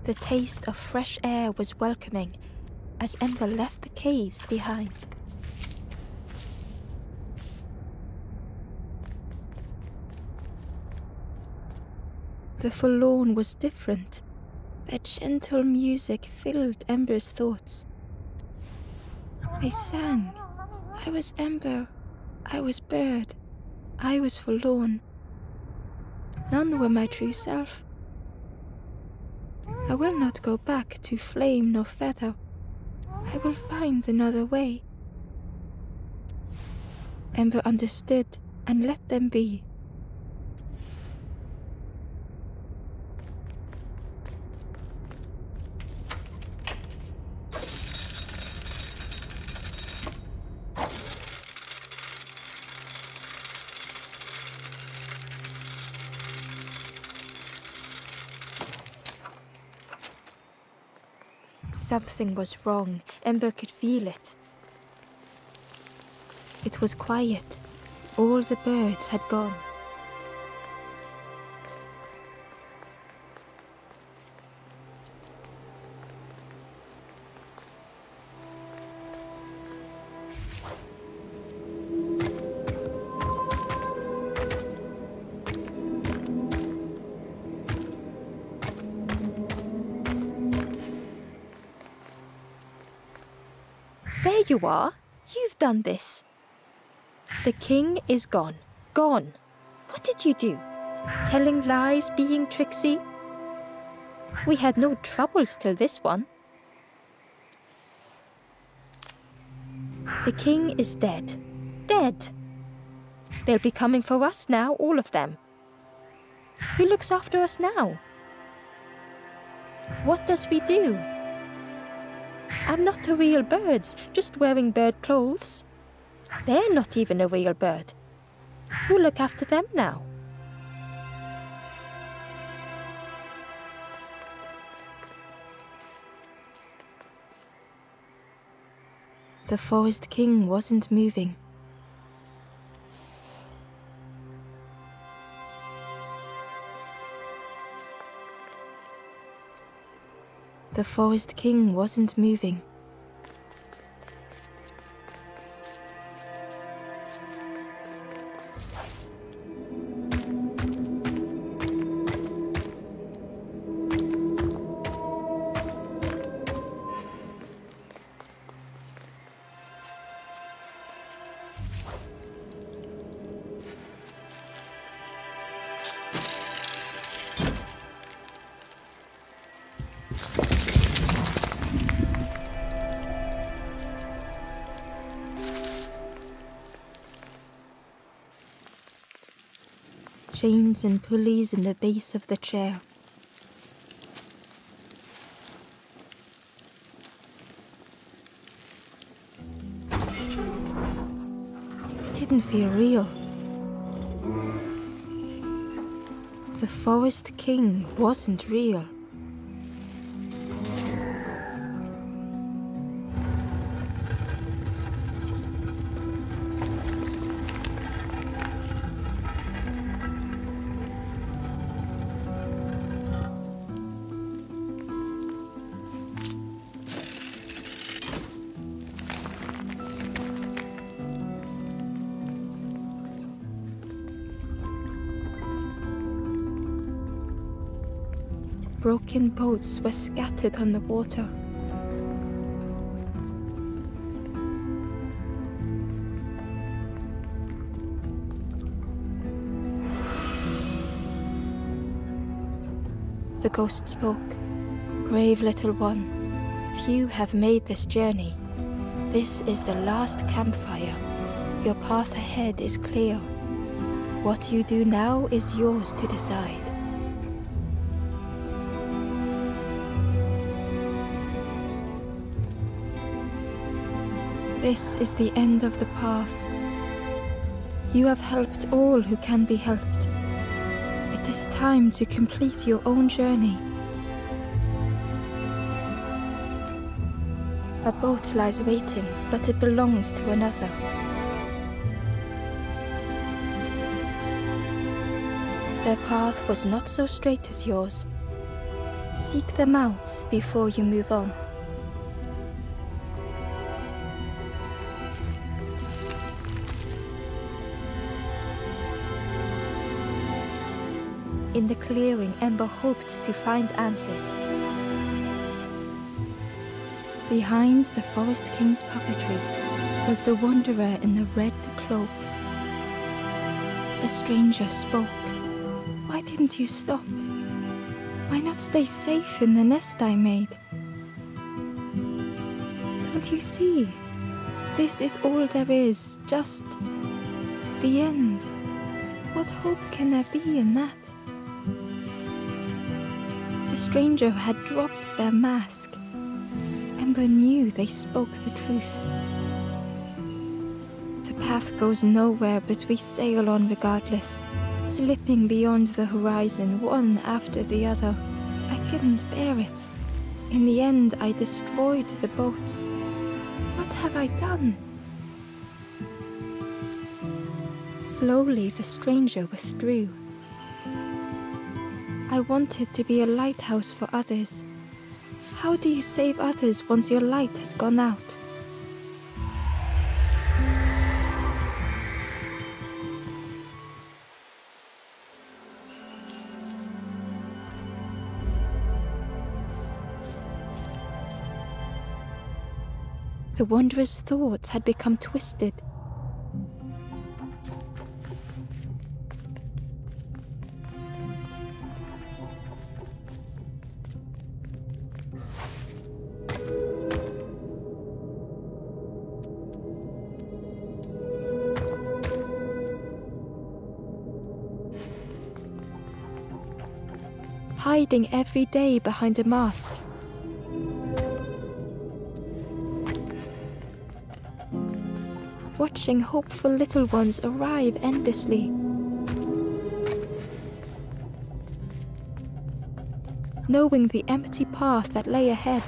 The taste of fresh air was welcoming as Ember left the caves behind. The forlorn was different. Their gentle music filled Ember's thoughts. They sang. I was Ember. I was bird. I was forlorn. None were my true self. I will not go back to flame nor feather. I will find another way. Ember understood and let them be. Something was wrong. Ember could feel it. It was quiet. All the birds had gone. There you are. You've done this. The king is gone. Gone. What did you do? Telling lies, being tricksy? We had no troubles till this one. The king is dead. Dead. They'll be coming for us now, all of them. Who looks after us now? What does we do? I'm not a real bird, just wearing bird clothes. They're not even a real bird. Who'll look after them now? The Forest King wasn't moving. The Forest King wasn't moving. Chains and pulleys in the base of the chair. It didn't feel real. The Forest King wasn't real. Broken boats were scattered on the water. The ghost spoke. Brave little one, few have made this journey. This is the last campfire. Your path ahead is clear. What you do now is yours to decide. This is the end of the path. You have helped all who can be helped. It is time to complete your own journey. A boat lies waiting, but it belongs to another. Their path was not so straight as yours. Seek them out before you move on. In the clearing, Ember hoped to find answers. Behind the Forest King's puppetry was the Wanderer in the red cloak. The stranger spoke. Why didn't you stop? Why not stay safe in the nest I made? Don't you see? This is all there is, just the end. What hope can there be in that? The stranger had dropped their mask. Ember knew they spoke the truth. The path goes nowhere, but we sail on regardless, slipping beyond the horizon, one after the other. I couldn't bear it. In the end, I destroyed the boats. What have I done? Slowly, the stranger withdrew. I wanted to be a lighthouse for others. How do you save others once your light has gone out? The Wanderer's thoughts had become twisted. Hiding every day behind a mask. Watching hopeful little ones arrive endlessly. Knowing the empty path that lay ahead.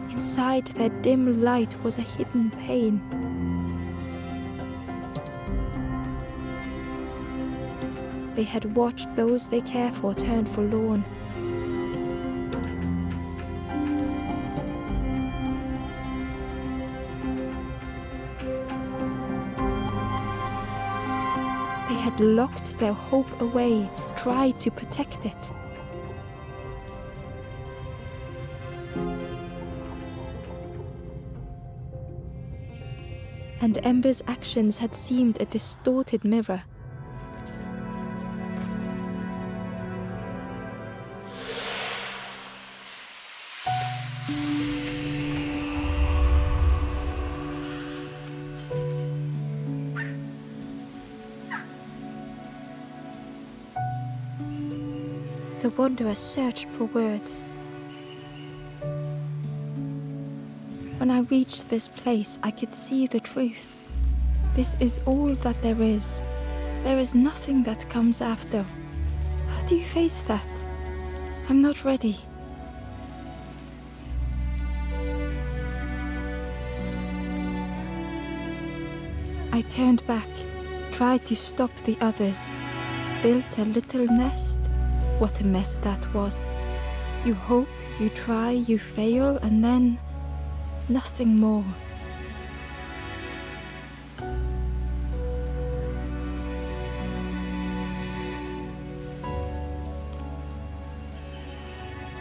Inside their dim light was a hidden pain. They had watched those they care for turn forlorn. They had locked their hope away, tried to protect it. And Ember's actions had seemed a distorted mirror. The Wanderer searched for words. When I reached this place, I could see the truth. This is all that there is. There is nothing that comes after. How do you face that? I'm not ready. I turned back, tried to stop the others, built a little nest. What a mess that was. You hope, you try, you fail, and then nothing more.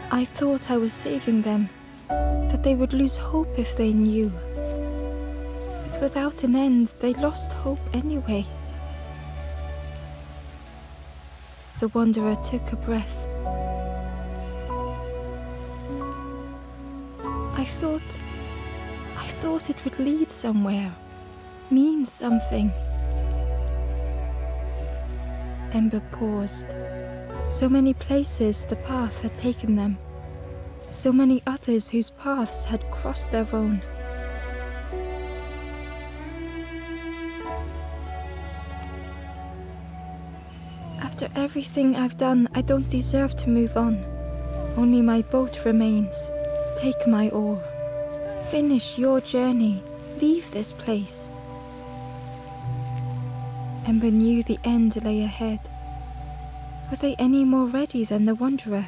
I thought I was saving them, that they would lose hope if they knew. But without an end, they lost hope anyway. The Wanderer took a breath. I thought it would lead somewhere, mean something. Ember paused. So many places the path had taken them. So many others whose paths had crossed their own. After everything I've done, I don't deserve to move on. Only my boat remains. Take my oar. finish your journey, leave this place, Ember knew the end lay ahead. Were they any more ready than the Wanderer?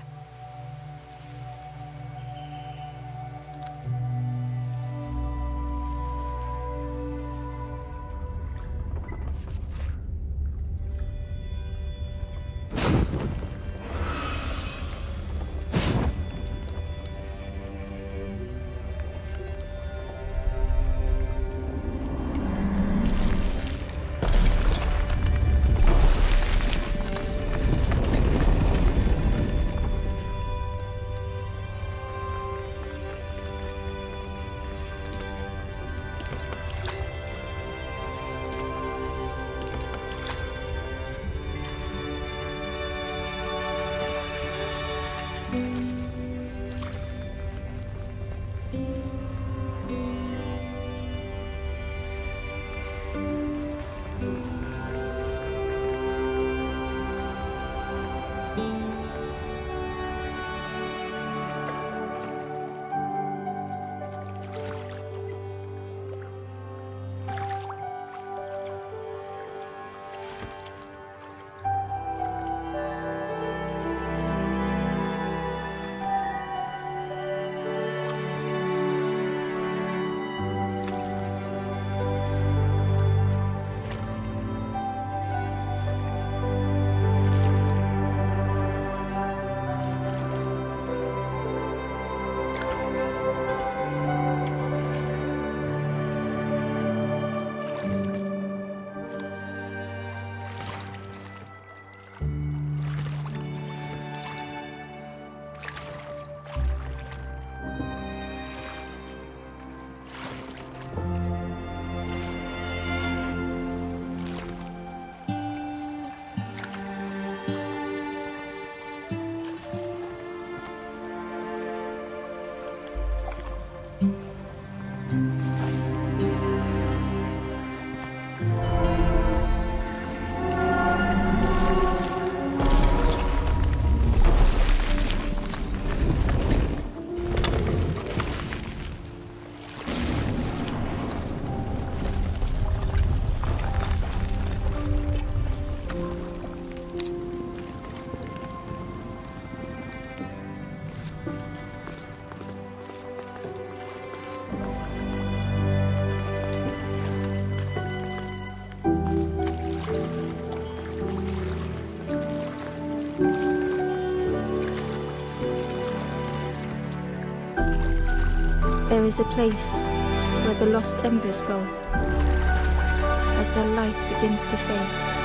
There is a place where the lost embers go as their light begins to fade.